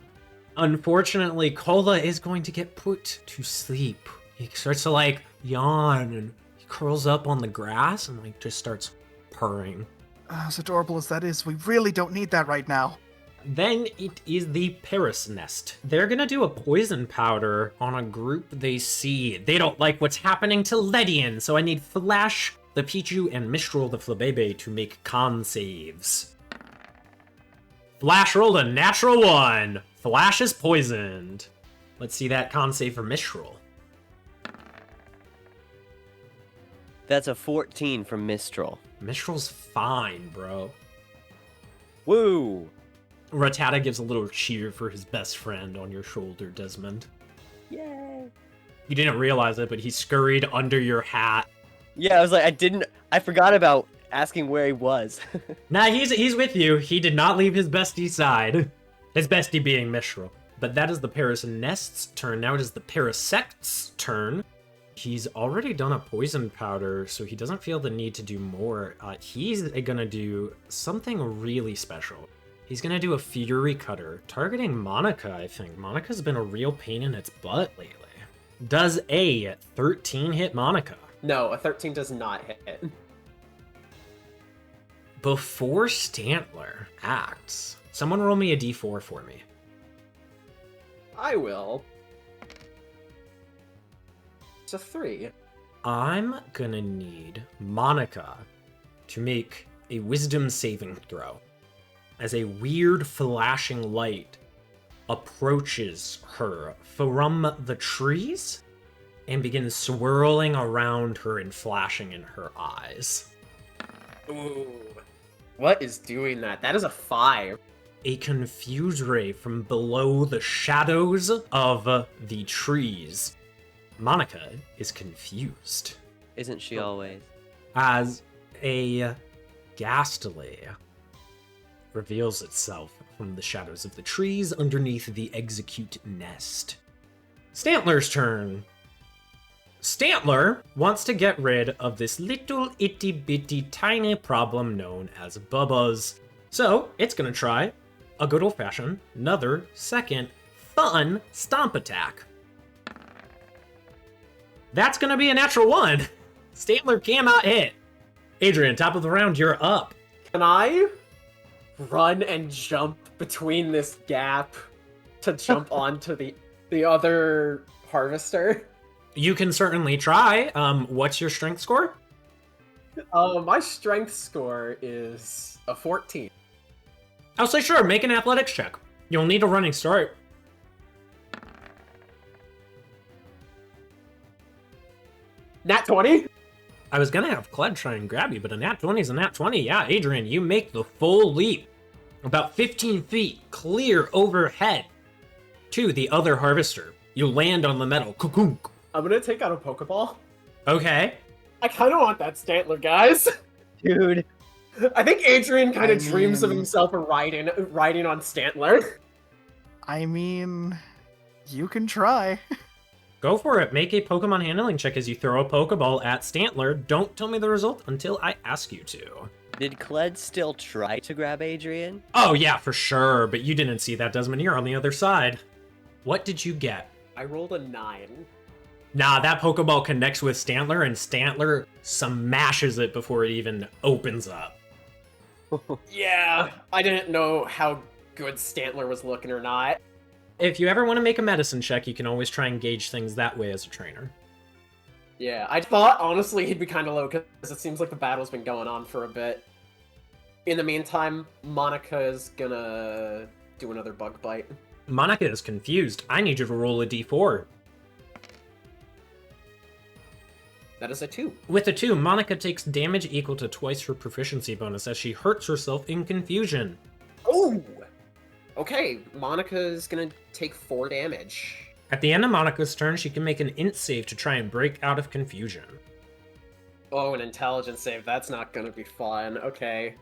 Unfortunately, Cola is going to get put to sleep. He starts to like yawn and he curls up on the grass and like just starts purring. As adorable as that is, we really don't need that right now. Then it is the Paris Nest. They're gonna do a poison powder on a group they see. They don't like what's happening to Ledian, so I need Flash the Pichu and Mistral the Flabebe to make con saves. Flash rolled a natural 1. Flash is poisoned. Let's see that con save for Mistral. That's a 14 from Mistral. Mistral's fine, bro. Woo! Rattata gives a little cheer for his best friend on your shoulder, Desmond. Yay! You didn't realize it, but he scurried under your hat. Yeah, I was like, I forgot about asking where he was. Nah, he's with you. He did not leave his bestie's side. His bestie being Mistral. But that is the Paras-Nest's turn. Now it is the Parasect's turn. He's already done a poison powder, so he doesn't feel the need to do more. He's gonna do something really special. He's gonna do a Fury Cutter, targeting Monica, I think. Monica's been a real pain in its butt lately. Does a 13 hit Monica? No, a 13 does not hit. Before Stantler acts, someone roll me a d4 for me. I will. It's a 3. I'm gonna need Monica to make a wisdom saving throw as a weird flashing light approaches her from the trees and begins swirling around her and flashing in her eyes. Ooh. What is doing that? That is a 5. A confused ray from below the shadows of the trees. Monica is confused Isn't she always? as a ghastly reveals itself from the shadows of the trees underneath the execute nest. Stantler's turn. Stantler wants to get rid of this little itty bitty tiny problem known as Bubba's. So it's gonna try a good old fashioned, another second fun stomp attack. That's gonna be a natural 1. Stantler cannot hit. Adrian, top of the round, you're up. Can I run and jump between this gap to jump onto the other harvester? You can certainly try. What's your strength score? My strength score is a 14. I'll say sure, make an athletics check. You'll need a running start. Nat 20? I was gonna have Cled try and grab you, but a nat 20 is a nat 20. Yeah, Adrian, you make the full leap. About 15 feet clear overhead to the other harvester. You land on the metal. Kukunk. I'm gonna take out a Pokeball. Okay. I kind of want that Stantler, guys. Dude. I think Adrian kind I of dreams of mean- himself riding on Stantler. I mean, you can try. Go for it. Make a Pokemon handling check as you throw a Pokeball at Stantler. Don't tell me the result until I ask you to. Did Kled still try to grab Adrian? Oh, yeah, for sure. But you didn't see that, Desmond. You're on the other side. What did you get? I rolled a 9. Nah, that Pokeball connects with Stantler, and Stantler smashes it before it even opens up. Yeah, I didn't know how good Stantler was looking or not. If you ever want to make a medicine check, you can always try and gauge things that way as a trainer. Yeah, I thought, honestly, he'd be kind of low, because it seems like the battle's been going on for a bit. In the meantime, Monica's gonna do another bug bite. Monica is confused. I need you to roll a d4. That is a 2. With a 2, Monica takes damage equal to twice her proficiency bonus as she hurts herself in confusion. Oh! Okay, Monica's gonna take 4 damage. At the end of Monica's turn, she can make an int save to try and break out of confusion. Oh, an intelligence save. That's not gonna be fun. Okay.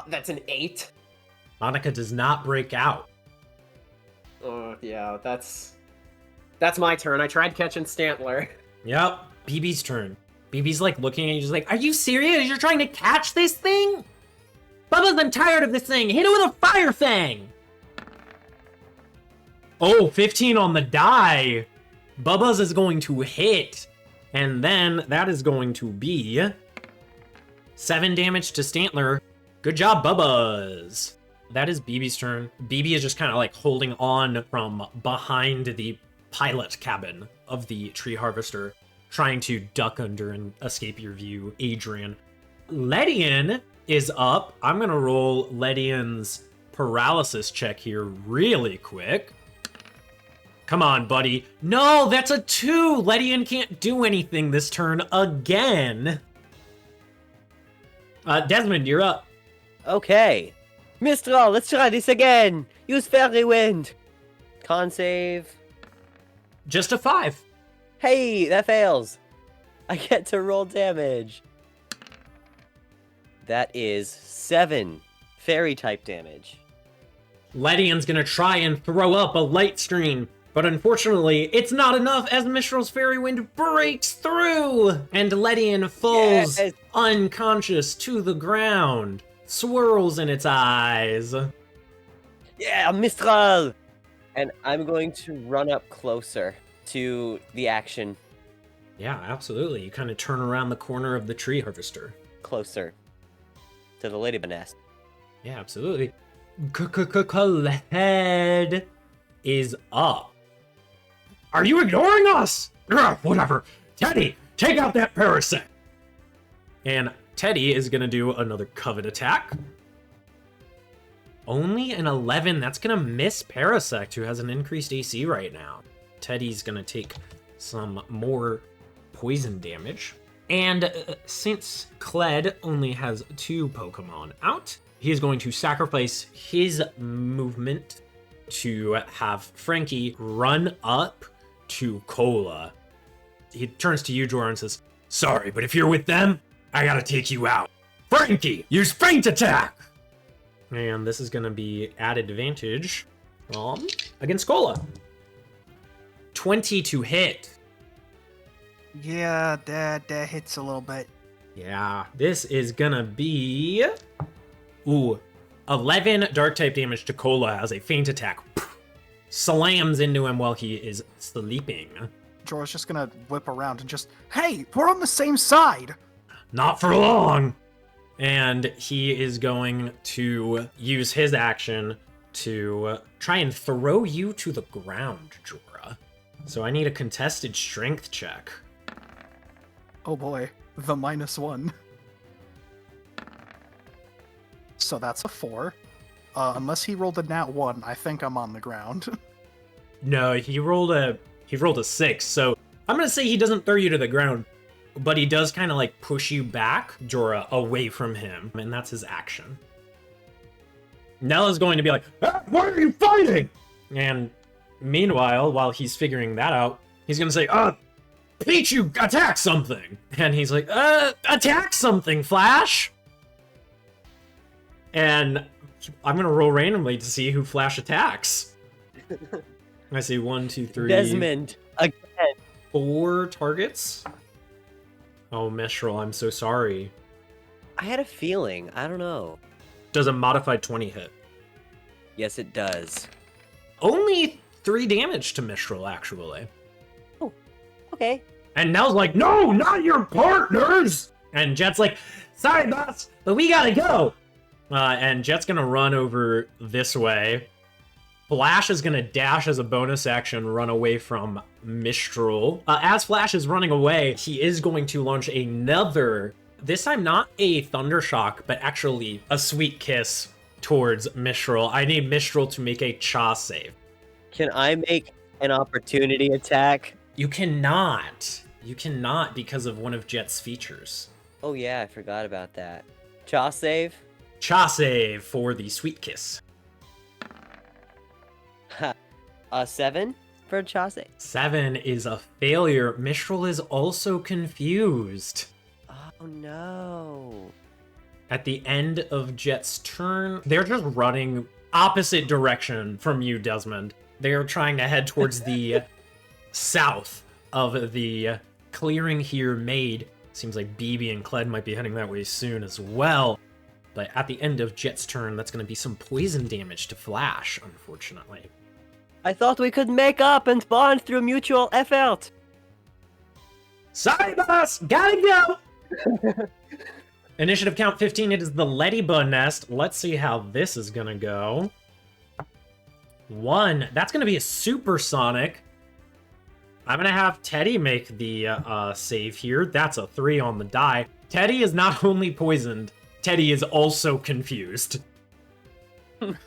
That's an 8. Monica does not break out. Oh, yeah, that's my turn. I tried catching Stantler. Yep, BB's turn. BB's like looking at you just like, are you serious? You're trying to catch this thing? Bubba's I'm tired of this thing. Hit it with a fire fang. Oh, 15 on the die. Bubba's is going to hit. And then that is going to be 7 damage to Stantler. Good job, Bubba's. That is BB's turn. BB is just kind of like holding on from behind the pilot cabin of the tree harvester, trying to duck under and escape your view, Adrian. Ledian is up. I'm gonna roll Ledian's paralysis check here really quick. Come on, buddy. No, that's a 2! Ledian can't do anything this turn again. Desmond, you're up. Okay. Mistral, let's try this again. Use Fairy Wind. Con save. Just a 5. Hey, that fails. I get to roll damage. That is 7 fairy type damage. Ledian's gonna try and throw up a light screen, but unfortunately, it's not enough as Mistral's Fairy Wind breaks through, and Ledian falls Yes. unconscious to the ground, swirls in its eyes. Yeah, Mistral! And I'm going to run up closer to the action. Yeah, absolutely. You kind of turn around the corner of the tree harvester. Closer to the ladybug nest. Yeah, absolutely. Head is up. Are you ignoring us? Ugh, whatever. Teddy, take out that parasite. And Teddy is going to do another covet attack. Only an 11. That's going to miss Parasect, who has an increased AC right now. Teddy's going to take some more poison damage. And since Kled only has 2 Pokemon out, he is going to sacrifice his movement to have Frankie run up to Cola. He turns to you, Jorah, and says, "Sorry, but if you're with them, I gotta take you out. Frankie, use Faint Attack!" And this is gonna be at advantage against Cola. 20 to hit. Yeah, that hits a little bit. Yeah, this is gonna be 11 dark type damage to Cola as a Faint Attack slams into him while he is sleeping. Jorah's just gonna whip around and just, hey, we're on the same side! Not for long! And he is going to use his action to try and throw you to the ground, Jorah. So I need a contested strength check. Oh boy, the -1. So that's a 4. Unless he rolled a nat 1, I think I'm on the ground. No, he rolled a 6, so I'm gonna say he doesn't throw you to the ground, but he does kind of like push you back, Jorah, away from him, and that's his action. Nella's going to be like, "Ah, why are you fighting?" And meanwhile, while he's figuring that out, he's gonna say, Peach, you attack something! And he's like, attack something, Flash! And I'm gonna roll randomly to see who Flash attacks. I see 1, 2, 3. Desmond, again. 4 targets? Oh, Mistral, I'm so sorry. I had a feeling. I don't know. Does a modified 20 hit? Yes, it does. Only 3 damage to Mistral, actually. Okay. And Nell's like, "No, not your partners!" And Jet's like, "Sorry, boss, but we gotta go!" And Jet's gonna run over this way. Flash is gonna dash as a bonus action, run away from Mistral. As Flash is running away, he is going to launch another, this time not a Thundershock, but actually a Sweet Kiss towards Mistral. I need Mistral to make a Cha save. Can I make an opportunity attack? You cannot. You cannot because of one of Jet's features. Oh yeah, I forgot about that. Cha save? Cha save for the Sweet Kiss. 7 for a Cha save. 7 is a failure. Mistral is also confused. Oh no. At the end of Jet's turn, they're just running opposite direction from you, Desmond. They're trying to head towards the south of the clearing here made. Seems like BB and Kled might be heading that way soon as well. But at the end of Jet's turn, that's going to be some poison damage to Flash, unfortunately. I thought we could make up and bond through mutual effort. Sorry, boss! Gotta go! Initiative count 15, it is the Ladybug Nest. Let's see how this is gonna go. 1, that's gonna be a supersonic. I'm gonna have Teddy make the save here. That's a 3 on the die. Teddy is not only poisoned, Teddy is also confused.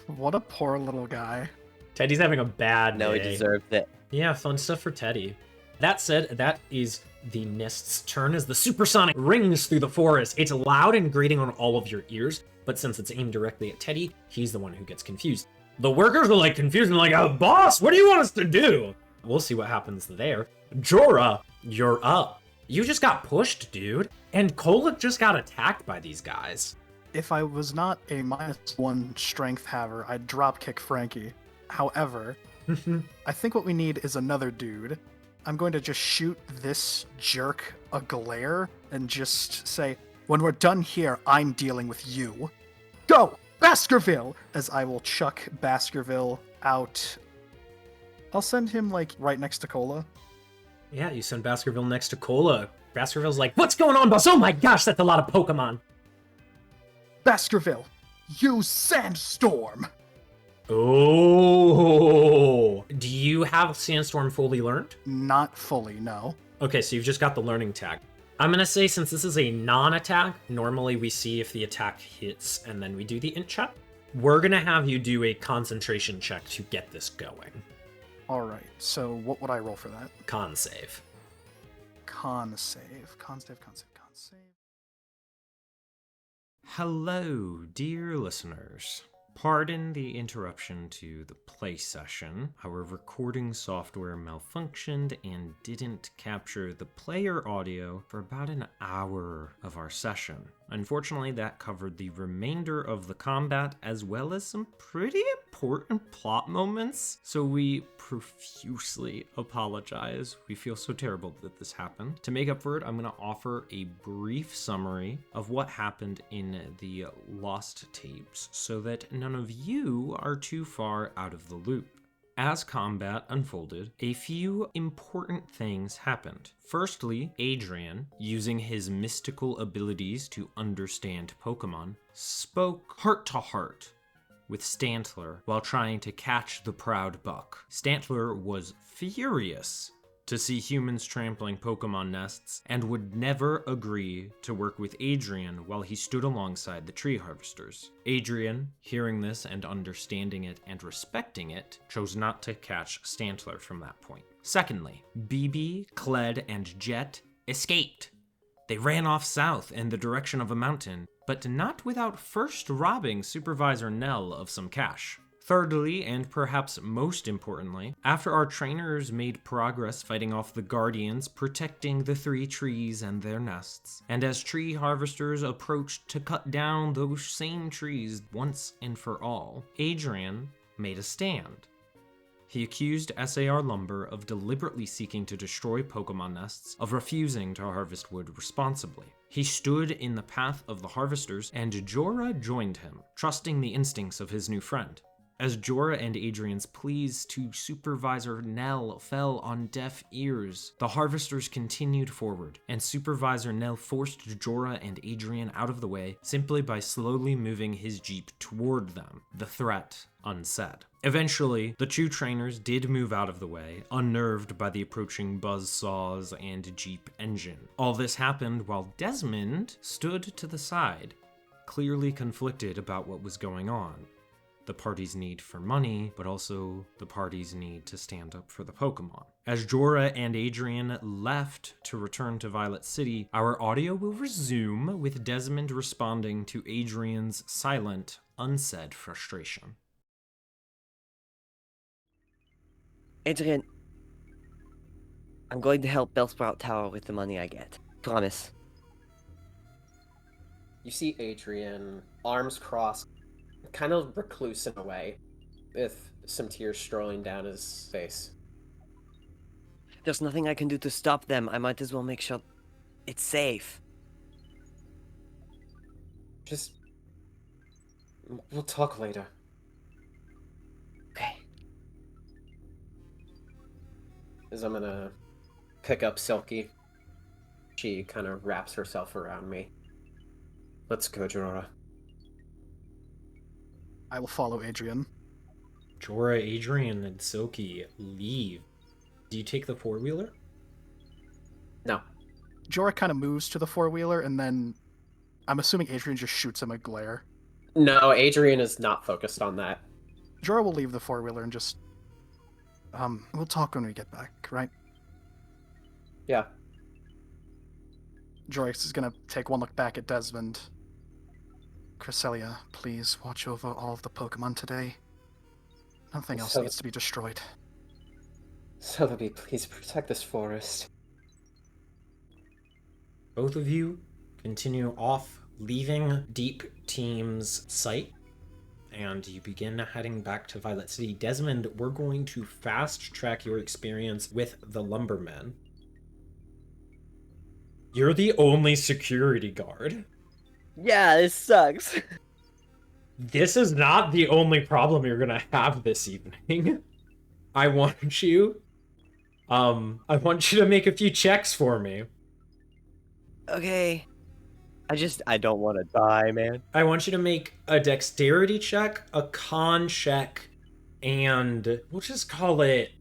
What a poor little guy. Teddy's having a bad No, he day. deserved it. Yeah, fun stuff for Teddy. That said, that is the Nist's turn as the supersonic rings through the forest. It's loud and grating on all of your ears, but since it's aimed directly at Teddy, he's the one who gets confused. The workers are like confused and like, boss, what do you want us to do? We'll see what happens there. Jorah, you're up. You just got pushed, dude. And Kolak just got attacked by these guys. If I was not a -1 strength haver, I'd drop kick Frankie. However, I think what we need is another dude. I'm going to just shoot this jerk a glare and just say, when we're done here, I'm dealing with you. Go, Baskerville! As I will chuck Baskerville out. I'll send him, like, right next to Cola. Yeah, you send Baskerville next to Cola. Baskerville's like, what's going on, boss? Oh my gosh, that's a lot of Pokemon. Baskerville, use Sandstorm! Oh, do you have Sandstorm fully learned? Not fully, no. Okay, so you've just got the learning tag. I'm gonna say since this is a non-attack, normally we see if the attack hits and then we do the int check. We're gonna have you do a concentration check to get this going. Alright, so what would I roll for that? Con save. Con save. Con save. Hello, dear listeners. Pardon the interruption to the play session. Our recording software malfunctioned and didn't capture the player audio for about an hour of our session. Unfortunately, that covered the remainder of the combat as well as some pretty important plot moments, so we profusely apologize. We feel so terrible that this happened. To make up for it, I'm going to offer a brief summary of what happened in the lost tapes so that none of you are too far out of the loop. As combat unfolded, a few important things happened. Firstly, Adrian, using his mystical abilities to understand Pokemon, spoke heart to heart with Stantler while trying to catch the proud buck. Stantler was furious to see humans trampling Pokemon nests and would never agree to work with Adrian while he stood alongside the tree harvesters. Adrian, hearing this and understanding it and respecting it, chose not to catch Stantler from that point. Secondly, BB, Kled, and Jet escaped. They ran off south in the direction of a mountain, but not without first robbing Supervisor Nell of some cash. Thirdly, and perhaps most importantly, after our trainers made progress fighting off the Guardians, protecting the 3 trees and their nests, and as tree harvesters approached to cut down those same trees once and for all, Adrian made a stand. He accused SAR Lumber of deliberately seeking to destroy Pokemon nests, of refusing to harvest wood responsibly. He stood in the path of the harvesters, and Jorah joined him, trusting the instincts of his new friend. As Jorah and Adrian's pleas to Supervisor Nell fell on deaf ears, the harvesters continued forward, and Supervisor Nell forced Jorah and Adrian out of the way simply by slowly moving his jeep toward them, the threat unsaid. Eventually, the 2 trainers did move out of the way, unnerved by the approaching buzzsaws and jeep engine. All this happened while Desmond stood to the side, clearly conflicted about what was going on. The party's need for money, but also the party's need to stand up for the Pokemon. As Jorah and Adrian left to return to Violet City, our audio will resume with Desmond responding to Adrian's silent, unsaid frustration. Adrian, I'm going to help Bellsprout Tower with the money I get. Promise. You see Adrian, arms crossed, kind of recluse in a way, with some tears strolling down his face. There's nothing I can do to stop them. I might as well make sure it's safe. Just... we'll talk later. Okay. As I'm gonna pick up Silky. She kind of wraps herself around me. Let's go, Jorah. I will follow Adrian. Jorah, Adrian, and Silky leave. Do you take the four-wheeler? No. Jorah kind of moves to the four-wheeler, and then I'm assuming Adrian just shoots him a glare. No, Adrian is not focused on that. Jorah will leave the four-wheeler and just... we'll talk when we get back, right? Yeah. Jorah is gonna take one look back at Desmond. Cresselia, please watch over all of the Pokemon today. Nothing else So- needs to be destroyed. Celebi, please protect this forest. Both of you continue off, leaving Deep Team's site, and you begin heading back to Violet City. Desmond, we're going to fast track your experience with the Lumbermen. You're the only security guard. Yeah, this sucks. This is not the only problem you're gonna have this evening. I want you to make a few checks for me. Okay. I don't want to die, man. I want you to make a dexterity check, a con check, and we'll just call it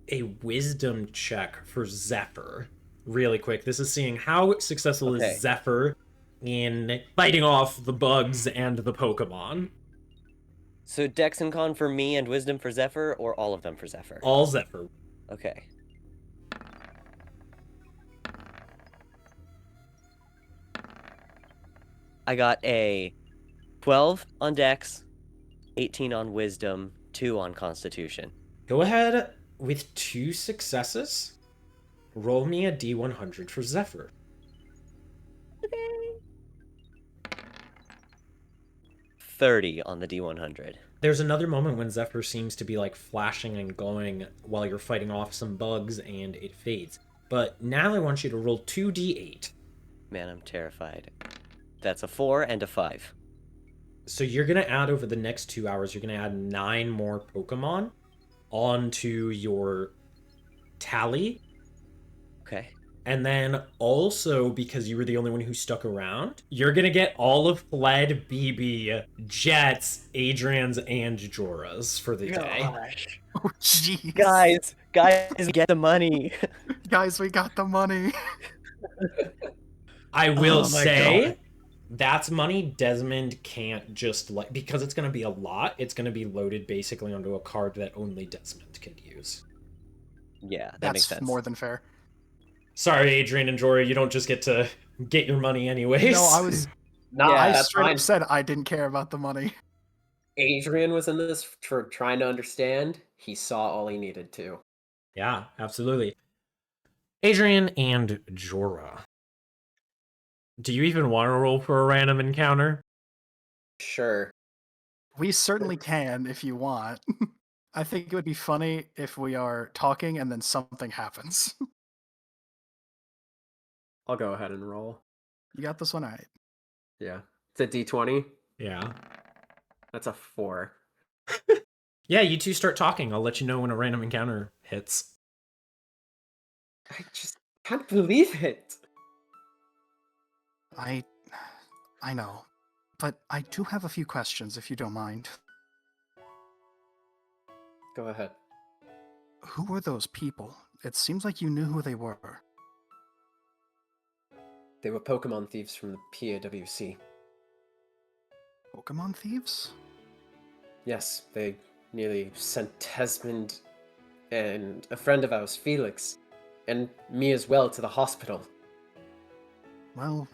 a wisdom check for Zephyr. Really quick. This is seeing how successful Okay. is Zephyr in fighting off the bugs and the Pokemon. So Dex and Con for me and Wisdom for Zephyr, or all of them for Zephyr? All Zephyr. Okay. I got a 12 on Dex, 18 on Wisdom, 2 on Constitution. Go ahead with 2 successes. Roll me a D100 for Zephyr. Okay. 30 on the D100. There's another moment when Zephyr seems to be like flashing and glowing while you're fighting off some bugs and it fades. But now I want you to roll 2d8. Man, I'm terrified. That's a 4 and a 5. So you're going to add over the next 2 hours, you're going to add 9 more Pokemon onto your tally. Okay. And then also, because you were the only one who stuck around, you're going to get all of Fled, BB, Jet's, Adrian's, and Jorah's for the day. Gosh. Oh, jeez. Guys, get the money. Guys, we got the money. I will Oh my say, God. that's money Desmond can't just, like, because it's going to be a lot, it's going to be loaded basically onto a card that only Desmond can use. Yeah, that That's makes sense. more than fair. Sorry, Adrian and Jorah, you don't just get to get your money anyways. No, I was... Nah, Yeah, I that's straight fine. up said I didn't care about the money. Adrian was in this for trying to understand. He saw all he needed to. Yeah, absolutely. Adrian and Jorah. Do you even want to roll for a random encounter? Sure. We certainly can if you want. I think it would be funny if we are talking and then something happens. I'll go ahead and roll. You got this one right. Yeah. It's a D20. Yeah. That's a 4. Yeah, you two start talking. I'll let you know when a random encounter hits. I just can't believe it. I know. But I do have a few questions, if you don't mind. Go ahead. Who were those people? It seems like you knew who they were. They were Pokemon thieves from the PAWC. Pokemon thieves? Yes, they nearly sent Desmond and a friend of ours, Felix, and me as well to the hospital. Well,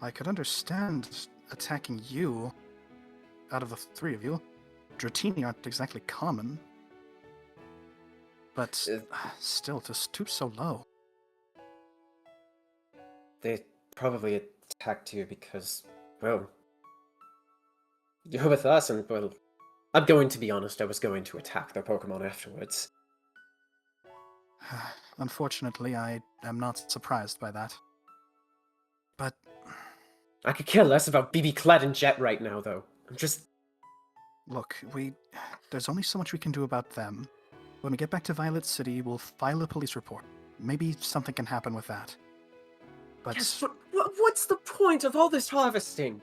I could understand attacking you. Out of the three of you, Dratini aren't exactly common. But still, to stoop so low. They probably attacked you because, well, you're with us, and, well, I'm going to be honest, I was going to attack their Pokemon afterwards. Unfortunately, I am not surprised by that. But I could care less about BB Kled and Jet right now, though. I'm just... look, there's only so much we can do about them. When we get back to Violet City, we'll file a police report. Maybe something can happen with that. But Yes, but what's the point of all this harvesting?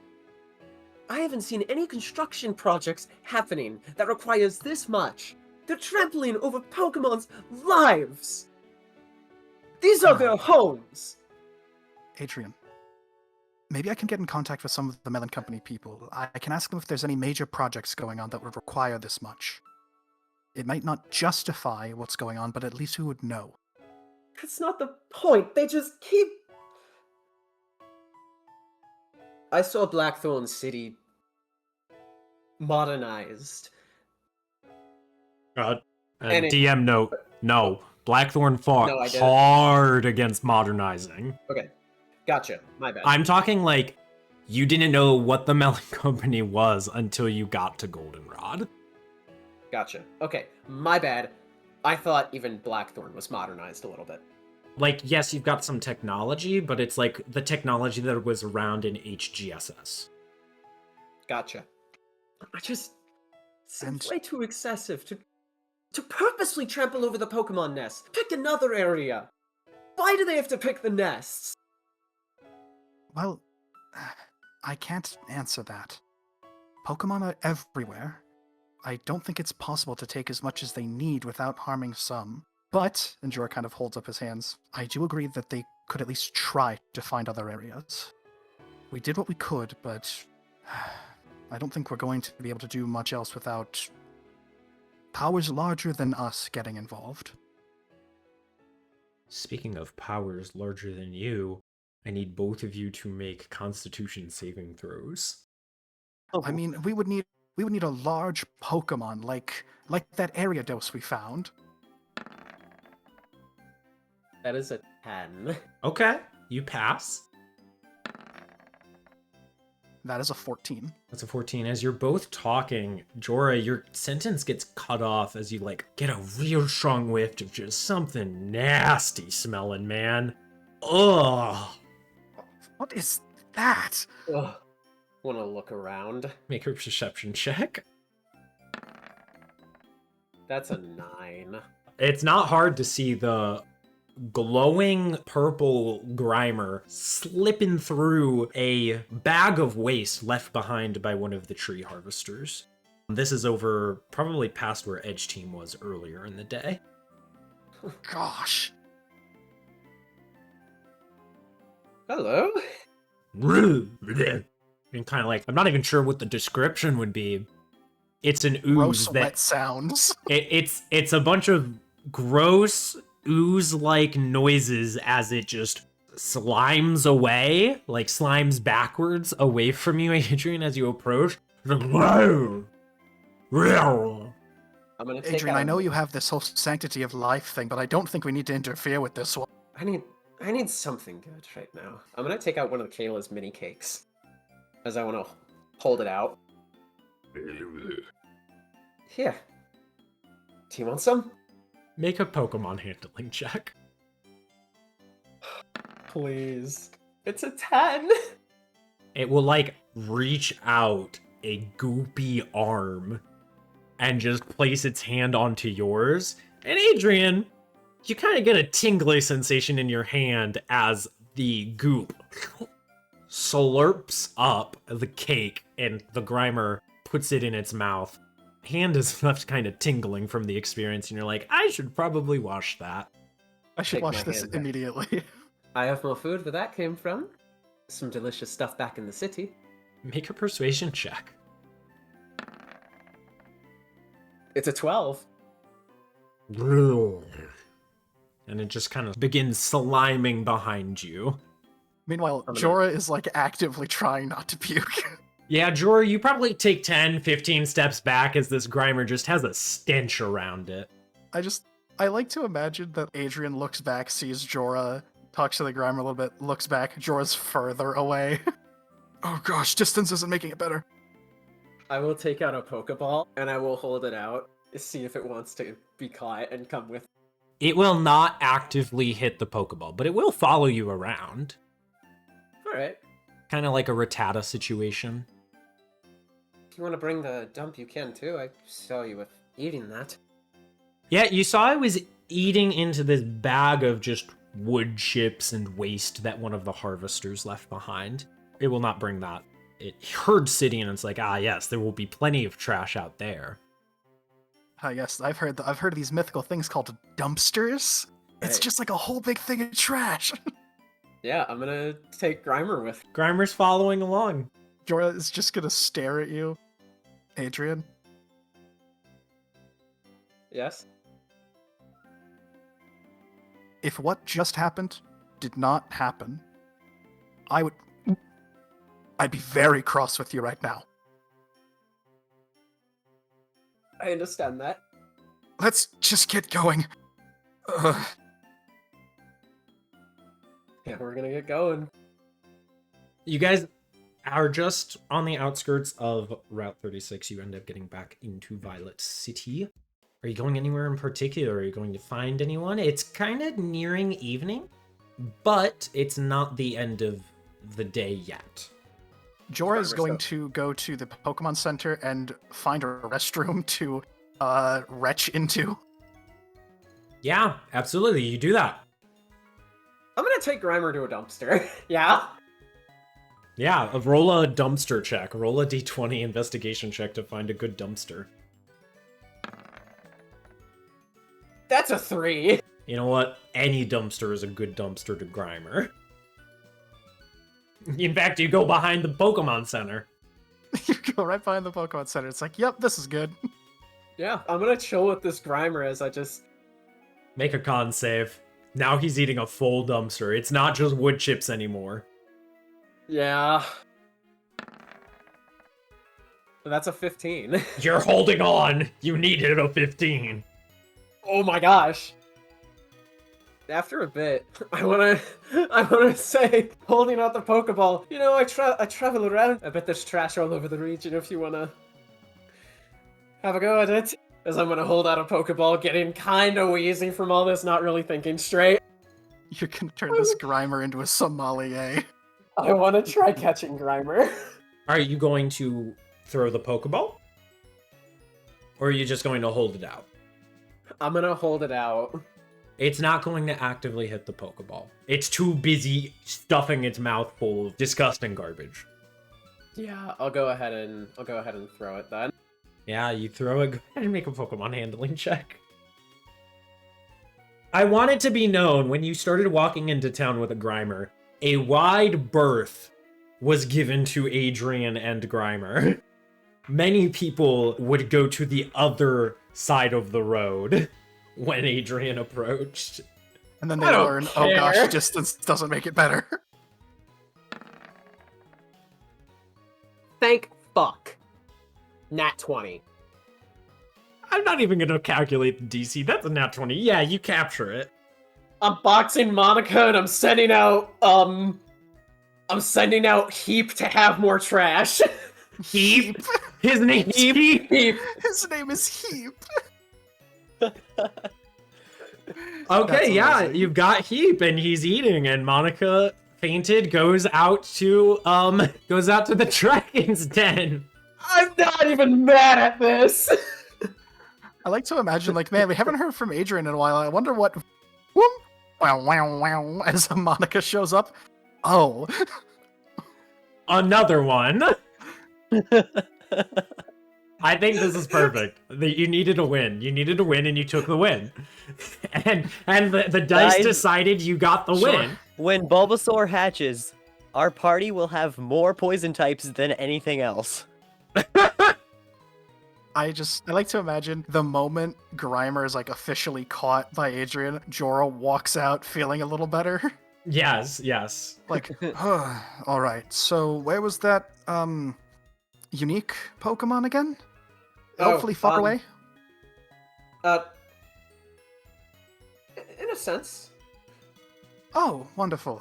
I haven't seen any construction projects happening that requires this much. They're trampling over Pokemon's lives! These are their homes! Adrian, maybe I can get in contact with some of the Melon Company people. I can ask them if there's any major projects going on that would require this much. It might not justify what's going on, but at least we would know. That's not the point. They just keep... I saw Blackthorn City modernized. And it- DM note, no. Blackthorn fought No, I didn't. hard against modernizing. Okay, gotcha. My bad. I'm talking like you didn't know what the Melon Company was until you got to Goldenrod. Gotcha. Okay, my bad. I thought even Blackthorn was modernized a little bit. Like, yes, you've got some technology, but it's like the technology that was around in HGSS. Gotcha. I just... Seems And- way too excessive to purposely trample over the Pokemon nest. Pick another area. Why do they have to pick the nests? Well, I can't answer that. Pokemon are everywhere. I don't think it's possible to take as much as they need without harming some. But, and Jorah kind of holds up his hands, I do agree that they could at least try to find other areas. We did what we could, but I don't think we're going to be able to do much else without powers larger than us getting involved. Speaking of powers larger than you, I need both of you to make Constitution saving throws. Oh, I mean, we would need a large Pokemon like that Ariados we found. That is a 10. Okay, you pass. That is a 14. That's a 14. As you're both talking, Jorah, your sentence gets cut off as you like get a real strong whiff of just something nasty smelling, man. Ugh. What is that? Ugh. Wanna look around? Make a perception check. That's a 9. It's not hard to see the glowing purple Grimer slipping through a bag of waste left behind by one of the tree harvesters. This is over probably past where Edge Team was earlier in the day. Gosh. Hello? And kind of like, I'm not even sure what the description would be. It's an ooze Gross that wet sounds. it's a bunch of gross ooze-like noises as it just slimes away, like slimes backwards away from you, Adrian, as you approach. I'm gonna take Adrian, out I know you have this whole sanctity of life thing, but I don't think we need to interfere with this one. I need something good right now. I'm gonna take out one of Kayla's mini cakes. As I wanna hold it out. Here. Do you want some? Make a Pokemon handling check. Please. It's a 10! It will like reach out a goopy arm and just place its hand onto yours. And Adrian, you kind of get a tingly sensation in your hand as the goop slurps up the cake and the Grimer puts it in its mouth. Hand is left kind of tingling from the experience, and you're like, I should probably wash that. I should Take watch my this hand back. immediately. I have more food where that came from. Some delicious stuff back in the city. Make a persuasion check. It's a 12. And it just kind of begins sliming behind you. Meanwhile, I'm gonna- Jorah is like actively trying not to puke. Yeah, Jorah, you probably take 10, 15 steps back as this Grimer just has a stench around it. I like to imagine that Adrian looks back, sees Jorah, talks to the Grimer a little bit, looks back, Jorah's further away. Oh gosh, distance isn't making it better. I will take out a Pokeball, and I will hold it out, see if it wants to be caught and come with. It will not actively hit the Pokeball, but it will follow you around. Alright. Kind of like a Rattata situation. If you want to bring the dump, you can too. I saw you with eating that. Yeah, you saw I was eating into this bag of just wood chips and waste that one of the harvesters left behind. It will not bring that. It heard City and it's like, ah yes, there will be plenty of trash out there. Yes, I've heard of these mythical things called dumpsters. It's Right. just like a whole big thing of trash. Yeah, I'm gonna take Grimer with. Grimer's following along. Jorah is just gonna stare at you. Adrian, Yes. if what just happened did not happen, I'd be very cross with you right now. I understand that. Let's just get going. Ugh. Yeah, we're gonna get going. You guys are just on the outskirts of Route 36. You end up getting back into Violet City. Are you going anywhere in particular? Are you going to find anyone? It's kind of nearing evening, but it's not the end of the day yet. Jorah is going So- to go to the Pokemon Center and find a restroom to retch into. Yeah, absolutely. You do that. I'm gonna take Grimer to a dumpster. Yeah. Yeah, roll a dumpster check. Roll a d20 investigation check to find a good dumpster. That's a 3. You know what? Any dumpster is a good dumpster to Grimer. In fact, you go behind the Pokemon Center. You go right behind the Pokemon Center. It's like, yep, this is good. Yeah, I'm gonna chill with this Grimer as I just. Make a con save. Now he's eating a full dumpster. It's not just wood chips anymore. Yeah. That's a 15. You're holding on! You needed a 15. Oh my gosh. After a bit, I wanna say, holding out the Pokeball, you know, I travel around. I bet there's trash all over the region if you wanna have a go at it. As I'm gonna hold out a Pokeball, getting kinda wheezy from all this, not really thinking straight. You're gonna turn this Grimer into a sommelier. I wanna try catching Grimer. Are you going to throw the Pokeball? Or are you just going to hold it out? I'm gonna hold it out. It's not going to actively hit the Pokeball. It's too busy stuffing its mouth full of disgusting garbage. Yeah, I'll go ahead and throw it then. Yeah, you throw it. Go ahead and make a Pokemon handling check. I want it to be known, when you started walking into town with a Grimer, a wide berth was given to Adrian and Grimer. Many people would go to the other side of the road when Adrian approached. And then they I don't learn, oh care. gosh, distance doesn't make it better. Thank fuck. Nat 20. I'm not even going to calculate the DC. That's a nat 20. Yeah, you capture it. I'm boxing Monica and I'm sending out Heap to have more trash. Heap. His name's Heap. Heap. His name is Heap. Okay, That's yeah, amazing. you've got Heap and he's eating, and Monica fainted, goes out to the dragon's den. I'm not even mad at this. I like to imagine, like, man, we haven't heard from Adrian in a while. I wonder what. Whoop, wow, wow, wow, as Monica shows up. Oh, Another one. I think this is perfect. You needed a win. You needed a win, and you took the win. And the dice Guys, decided you got the sure. win. When Bulbasaur hatches, our party will have more poison types than anything else. I like to imagine the moment Grimer is like officially caught by Adrian, Jorah walks out feeling a little better. Yes, yes. Like, all right. So where was that unique Pokemon again? Hopefully far away. In a sense. Oh, wonderful.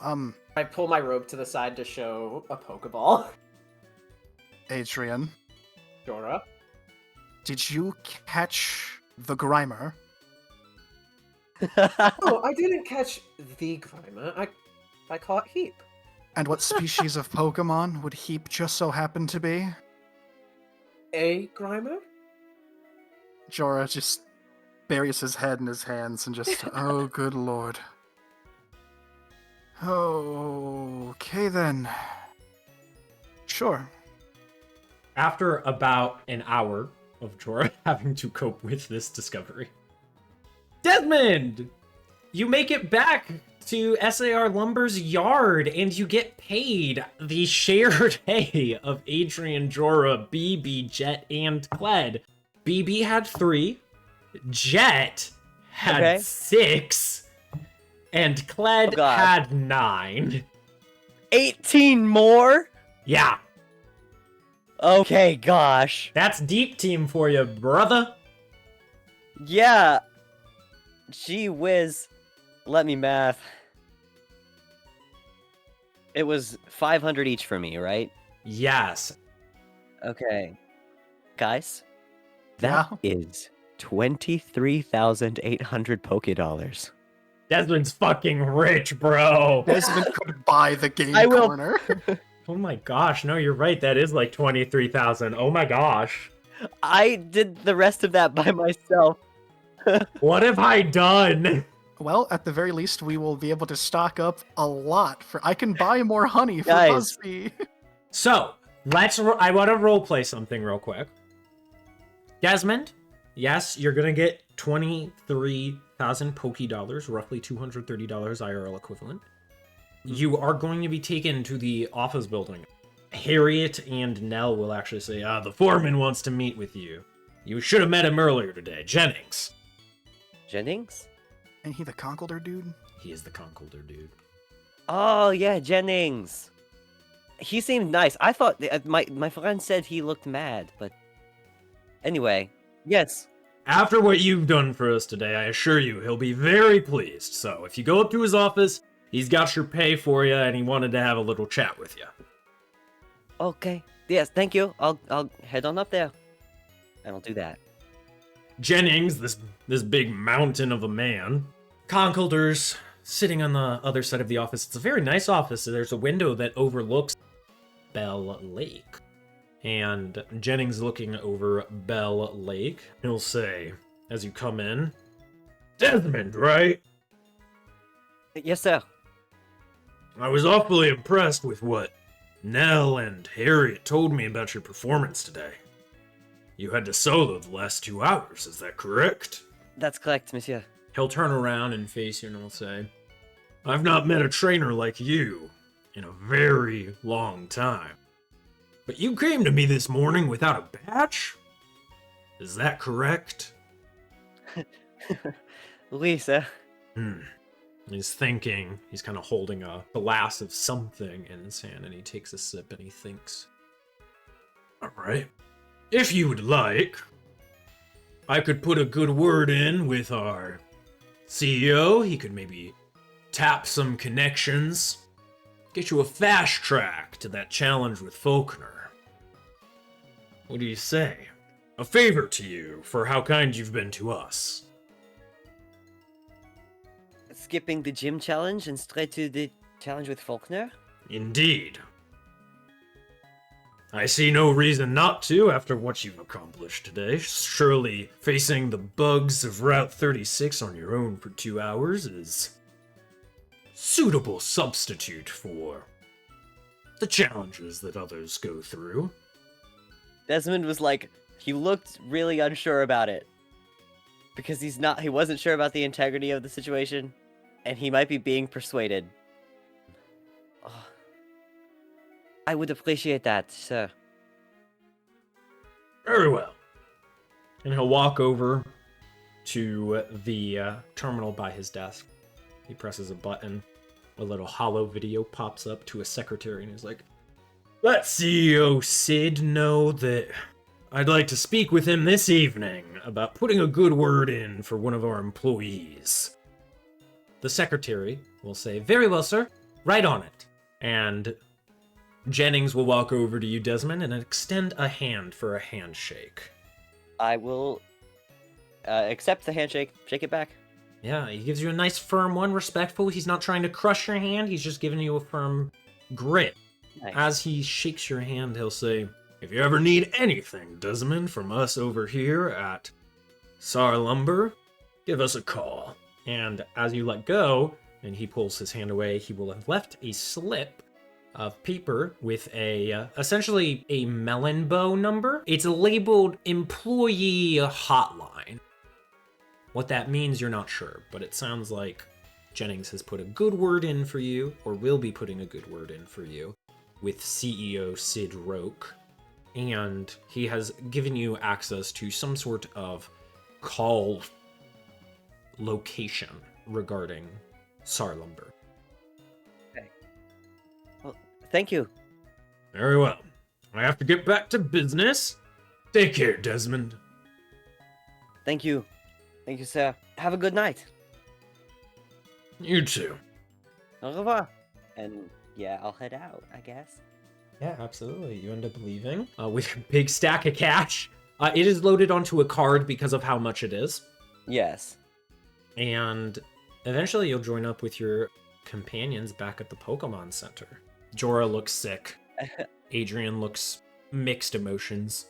I pull my robe to the side to show a Pokeball. Adrian, Dora. did you catch the Grimer? Oh, I didn't catch the Grimer. I caught Heap. And what species of Pokemon would Heap just so happen to be? A Grimer? Jorah just buries his head in his hands and just, oh, good lord. Okay then. Sure. After about an hour of Jorah having to cope with this discovery, Desmond! You make it back to SAR Lumber's yard, and you get paid the shared hay of Adrian, Jorah, BB, Jet, and Kled. BB had 3, Jet had Okay. 6, and Kled Oh, God. had 9. 18 more? Yeah, Okay, gosh. that's deep team for you, brother. Yeah. Gee whiz. Let me math. It was 500 each for me, right? Yes. Okay. Guys, that is 23,800 Poké Dollars. Desmond's fucking rich, bro. Desmond could buy the game I will- corner. Oh my gosh, no, you're right. That is like 23,000. Oh my gosh. I did the rest of that by myself. What have I done? Well, at the very least, we will be able to stock up a lot for. I can buy more honey for Guys. Busby. So, I want to roleplay something real quick. Desmond, yes, you're going to get 23,000 Poké Dollars, roughly $230 IRL equivalent. You are going to be taken to the office building. Harriet and Nell will actually say, the foreman wants to meet with you. You should have met him earlier today. Jennings. Jennings? Ain't he the conkeldurr dude? He is the conkeldurr dude. Oh, yeah, Jennings. He seemed nice. I thought my friend said he looked mad, but anyway, yes. After what you've done for us today, I assure you he'll be very pleased. So if you go up to his office, he's got your pay for you, and he wanted to have a little chat with you. Okay. Yes, thank you. I'll head on up there. And I'll do that. Jennings, this big mountain of a man. Conkeldurr's sitting on the other side of the office. It's a very nice office. There's a window that overlooks Bell Lake. And Jennings looking over Bell Lake. He'll say, as you come in, Desmond, right? Yes, sir. I was awfully impressed with what Nell and Harriet told me about your performance today. You had to solo the last 2 hours, is that correct? That's correct, monsieur. He'll turn around and face you and he'll say, I've not met a trainer like you in a very long time. But you came to me this morning without a badge? Is that correct? Oui, sir. He's thinking. He's kind of holding a glass of something in his hand, and he takes a sip and he thinks. All right. If you would like, I could put a good word in with our CEO. He could maybe tap some connections, get you a fast track to that challenge with Faulkner. What do you say? A favor to you for how kind you've been to us. Skipping the gym challenge and straight to the challenge with Faulkner? Indeed. I see no reason not to after what you've accomplished today. Surely facing the bugs of Route 36 on your own for 2 hours is suitable substitute for the challenges that others go through. Desmond was like, he looked really unsure about it. Because he wasn't sure about the integrity of the situation, and he might be being persuaded. Oh, I would appreciate that, sir. Very well. And he'll walk over to the terminal by his desk. He presses a button. A little hollow video pops up to a secretary, and he's like, let CEO Sid know that I'd like to speak with him this evening about putting a good word in for one of our employees. The secretary will say, very well, sir. Right on it. And Jennings will walk over to you, Desmond, and extend a hand for a handshake. I will accept the handshake, shake it back. Yeah, he gives you a nice firm one, respectful. He's not trying to crush your hand, he's just giving you a firm grip. Nice. As he shakes your hand, he'll say, if you ever need anything, Desmond, from us over here at SAR Lumber, give us a call. And as you let go, and he pulls his hand away, he will have left a slip of paper with essentially a melon bow number. It's labeled employee hotline. What that means, you're not sure, but it sounds like Jennings has put a good word in for you, or will be putting a good word in for you, with CEO Sid Roke. And he has given you access to some sort of call location regarding Sarlumber. Well, thank you. Very well. I have to get back to business. Take care, Desmond. Thank you. Thank you, sir. Have a good night. You too. Au revoir. And yeah, I'll head out, I guess. Yeah, absolutely. You end up leaving with a big stack of cash. It is loaded onto a card because of how much it is. Yes. And eventually you'll join up with your companions back at the Pokemon Center. Jorah looks sick. Adrian looks mixed emotions.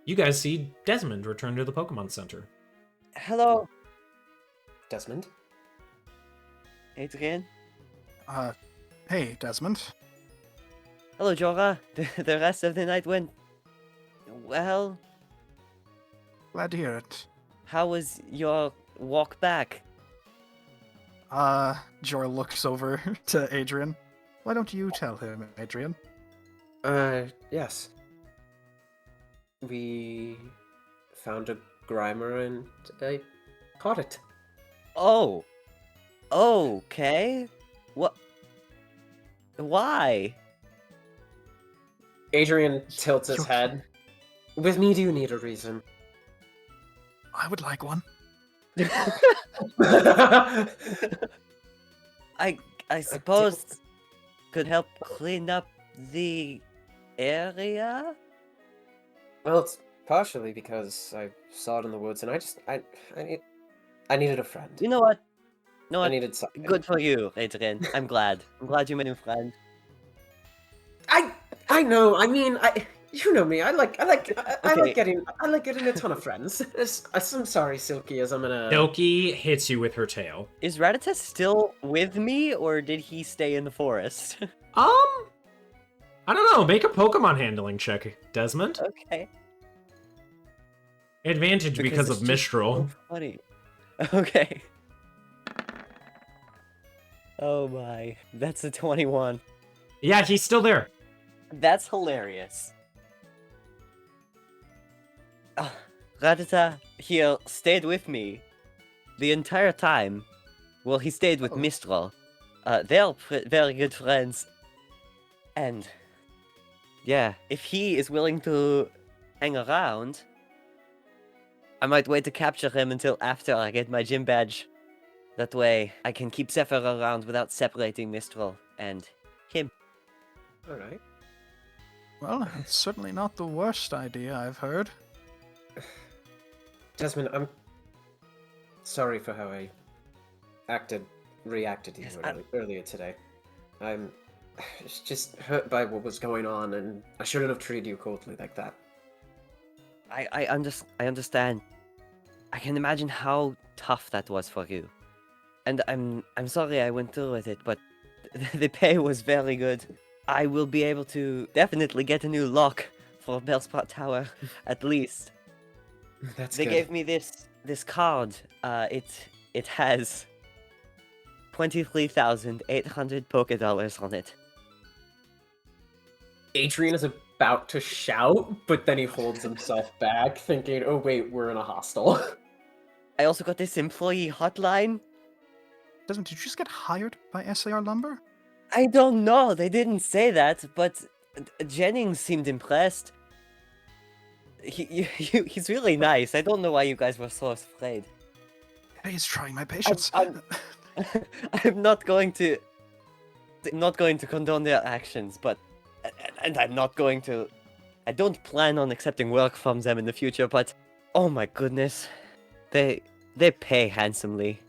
You guys see Desmond return to the Pokemon Center. Hello, Desmond? Adrian. Hey, Desmond. Hello, Jorah. The rest of the night went well. Glad to hear it. How was your walk back? Jorah looks over to Adrian. Why don't you tell him, Adrian? Yes. We found a Grimer and I caught it. Oh. Okay. What? Why? Adrian tilts his You're- head. With me, do you need a reason? I would like one. I suppose could help clean up the area. Well, it's partially because I saw it in the woods, and I needed a friend. You know what? No, I what? needed something. Good for you, Adrian. I'm glad. I'm glad you made a friend. I know. I mean, you know me. I like Okay. getting a ton of friends. I'm sorry, Silky, as I'm gonna. Silky hits you with her tail. Is Rattata still with me, or did he stay in the forest? I don't know. Make a Pokemon handling check, Desmond. Okay. Advantage because it's of just Mistral. so funny. Okay. Oh my, that's a 21. Yeah, he's still there. That's hilarious. Rattata here stayed with me the entire time. Well, he stayed with Oh. Mistral. They're very good friends. And yeah, if he is willing to hang around, I might wait to capture him until after I get my gym badge. That way, I can keep Zephyr around without separating Mistral and him. All right. Well, it's certainly not the worst idea I've heard. Desmond, I'm sorry for how I reacted to you Yes, earlier today. I'm just hurt by what was going on, and I shouldn't have treated you coldly like that. I understand. I can imagine how tough that was for you. And I'm sorry I went through with it, but the pay was very good. I will be able to definitely get a new lock for Bellspot Tower, at least. That's They good. gave me this card. It has 23,800 Poké-Dollars on it. Adrian is about to shout, but then he holds himself back, thinking, "Oh wait, we're in a hostel." I also got this employee hotline. Desmond, did you just get hired by SAR Lumber? I don't know. They didn't say that, but Jennings seemed impressed. He's really nice. I don't know why you guys were so afraid. He's trying my patience. I'm I'm not going to condone their actions, but and I'm not going to. I don't plan on accepting work from them in the future. But oh my goodness, they pay handsomely.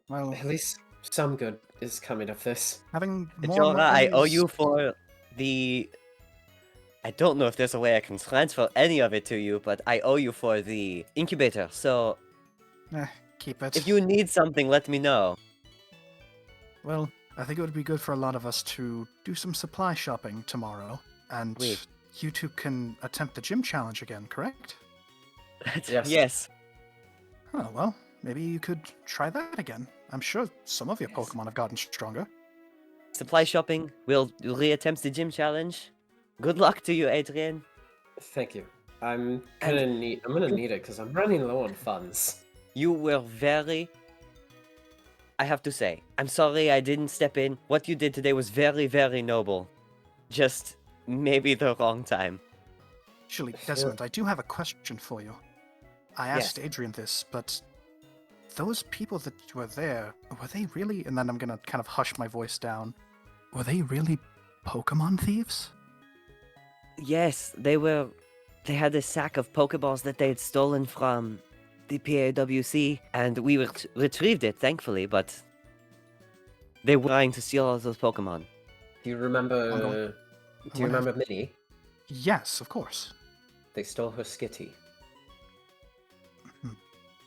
Well, at least some good is coming of this. Having more Jonah, I owe monies- you for the. I don't know if there's a way I can transfer any of it to you, but I owe you for the incubator. So Keep it. if you need something, let me know. Well, I think it would be good for a lot of us to do some supply shopping tomorrow, and Oui. you two can attempt the gym challenge again, correct? Yes. Yes. Oh, well, maybe you could try that again. I'm sure some of your Yes. Pokemon have gotten stronger. Supply shopping. We'll reattempt the gym challenge. Good luck to you, Adrian. Thank you. I'm gonna need it because I'm running low on funds. You were very. I have to say, I'm sorry I didn't step in. What you did today was very, very noble. Just maybe the wrong time. Actually, feel- Desmond, I do have a question for you. I asked Adrian this, but those people that were there, were they really, and then I'm gonna kind of hush my voice down, were they really Pokemon thieves? Yes, they were. They had a sack of Pokeballs that they had stolen from the PAWC, and we retrieved it, thankfully, but they were trying to steal all those Pokemon. Do you remember? Do you remember Minnie? Yes, of course. They stole her skitty.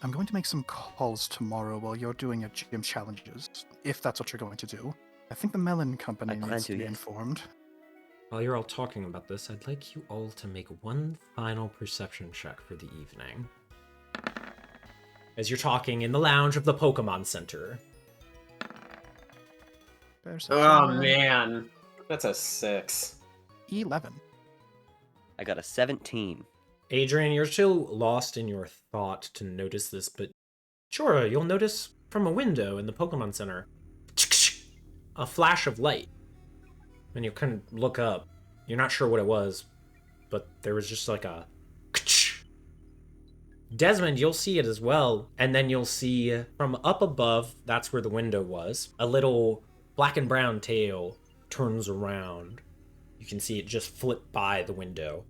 I'm going to make some calls tomorrow while you're doing your gym challenges, if that's what you're going to do. I think the Melon Company I plan needs to, to be yes. informed. While you're all talking about this, I'd like you all to make one final perception check for the evening. As you're talking in the lounge of the Pokemon Center. Oh man, that's a 6. 11. I got a 17. Adrian, you're still lost in your thought to notice this, but Jorah, you'll notice from a window in the Pokemon Center a flash of light. And you kind of look up. You're not sure what it was, but there was just like a Desmond, you'll see it as well, and then you'll see from up above, that's where the window was, a little black and brown tail turns around. You can see it just flip by the window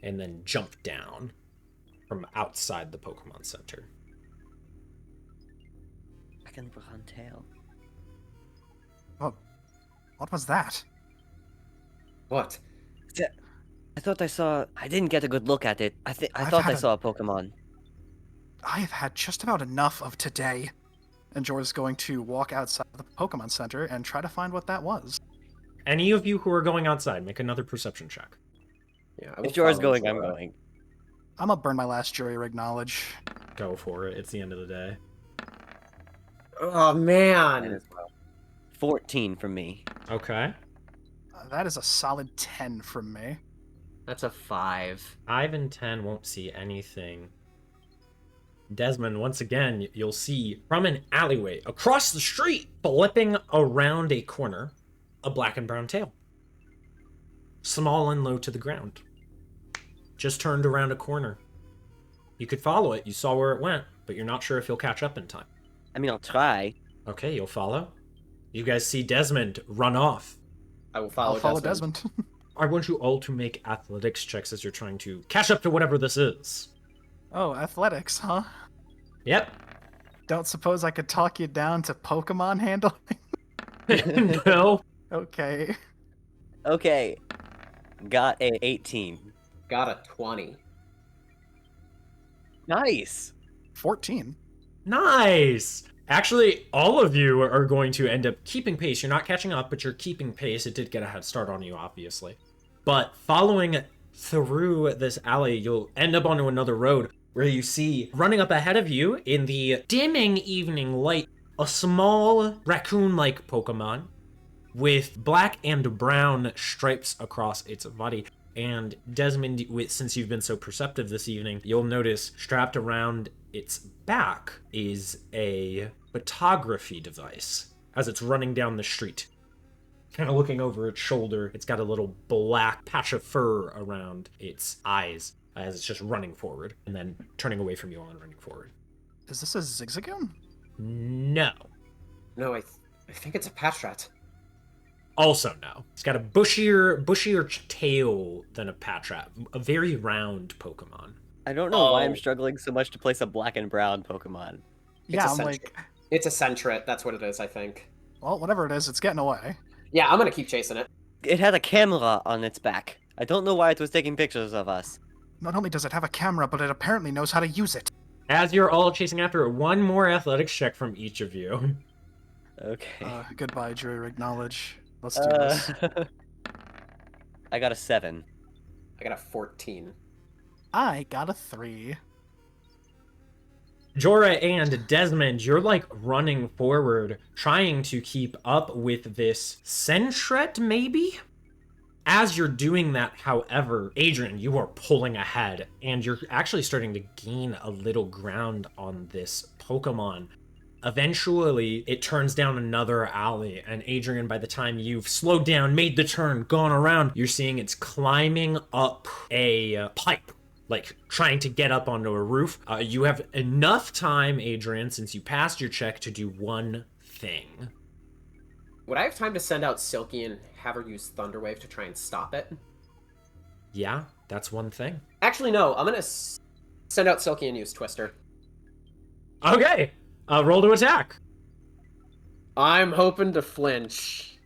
and then jump down from outside the Pokemon Center. Black and brown tail. What was that? What? I thought I saw. I didn't get a good look at it. I I've thought had I a- saw a Pokemon. I have had just about enough of today. And Jorah's going to walk outside the Pokemon Center and try to find what that was. Any of you who are going outside, make another perception check. Yeah, I will If Jorah's follow going, I'm Jorah. going. I'm gonna burn my last jury rig knowledge. Go for it. It's the end of the day. Oh Mine man. as well. 14 from me. Okay. That is a solid 10 from me. That's a 5. 5 and 10 won't see anything. Desmond, once again, you'll see from an alleyway across the street, flipping around a corner, a black and brown tail. Small and low to the ground. Just turned around a corner. You could follow it. You saw where it went, but you're not sure if you'll catch up in time. I mean, I'll try. Okay, you'll follow. You guys see Desmond run off. I will I'll follow, follow Desmond. Desmond. I want you all to make athletics checks as you're trying to catch up to whatever this is. Oh, athletics, huh? Yep. Don't suppose I could talk you down to Pokemon handling? No. Okay. Okay. Got a 18. Got a 20. Nice. 14. Nice! Actually, all of you are going to end up keeping pace. You're not catching up, but you're keeping pace. It did get a head start on you, obviously. But following through this alley, you'll end up onto another road where you see, running up ahead of you in the dimming evening light, a small raccoon-like Pokemon with black and brown stripes across its body. And Desmond, since you've been so perceptive this evening, you'll notice strapped around its back is a photography device as it's running down the street. Kind of looking over its shoulder, it's got a little black patch of fur around its eyes as it's just running forward and then turning away from you all and running forward. Is this a Zigzagoon? No. No, I think it's a Patrat. Also no. It's got a bushier tail than a Patrat. A very round Pokemon. I don't know why I'm Oh. struggling so much to place a black and brown Pokemon. Yeah, a I'm Sentret. like, It's a Sentret, that's what it is, I think. well, whatever it is, it's getting away. Yeah, I'm gonna keep chasing it. It had a camera on its back. I don't know why it was taking pictures of us. Not only does it have a camera, but it apparently knows how to use it. As you're all chasing after it, one more athletics check from each of you. Okay. Goodbye, jury rig knowledge. Let's do this. I got a 7. I got a 14. I got a 3. Jorah and Desmond, you're like running forward, trying to keep up with this Sentret, maybe? As you're doing that, however, Adrian, you are pulling ahead, and you're actually starting to gain a little ground on this Pokemon. Eventually, it turns down another alley, and Adrian, by the time you've slowed down, made the turn, gone around, you're seeing it's climbing up a pipe, like trying to get up onto a roof. You have enough time, Adrian, since you passed your check, to do one thing. Would I have time to send out Silky and have her use Thunderwave to try and stop it? Yeah, that's one thing. Actually, no. I'm gonna send out Silky and use Twister. Okay, roll to attack. I'm hoping to flinch.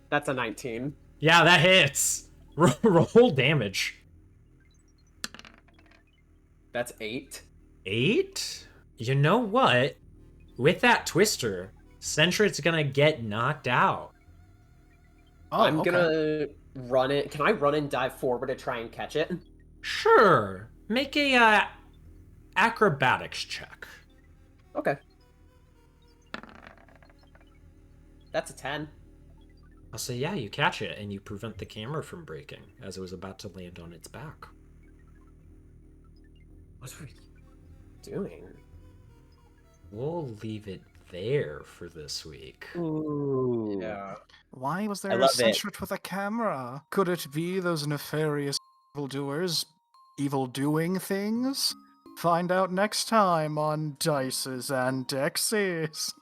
That's a 19. Yeah, that hits. Roll damage. That's 8. 8? You know what? With that Twister, Sentret's gonna get knocked out. Oh, I'm okay. gonna run it. Can I run and dive forward to try and catch it? Sure. Make a acrobatics check. Okay. That's a 10. I'll say, yeah, you catch it, and you prevent the camera from breaking as it was about to land on its back. What are you doing? We'll leave it there for this week. Ooh. Yeah. Why was there a love it. Sentret with a camera? Could it be those nefarious evildoers evil doing things? Find out next time on Dices and Dexes.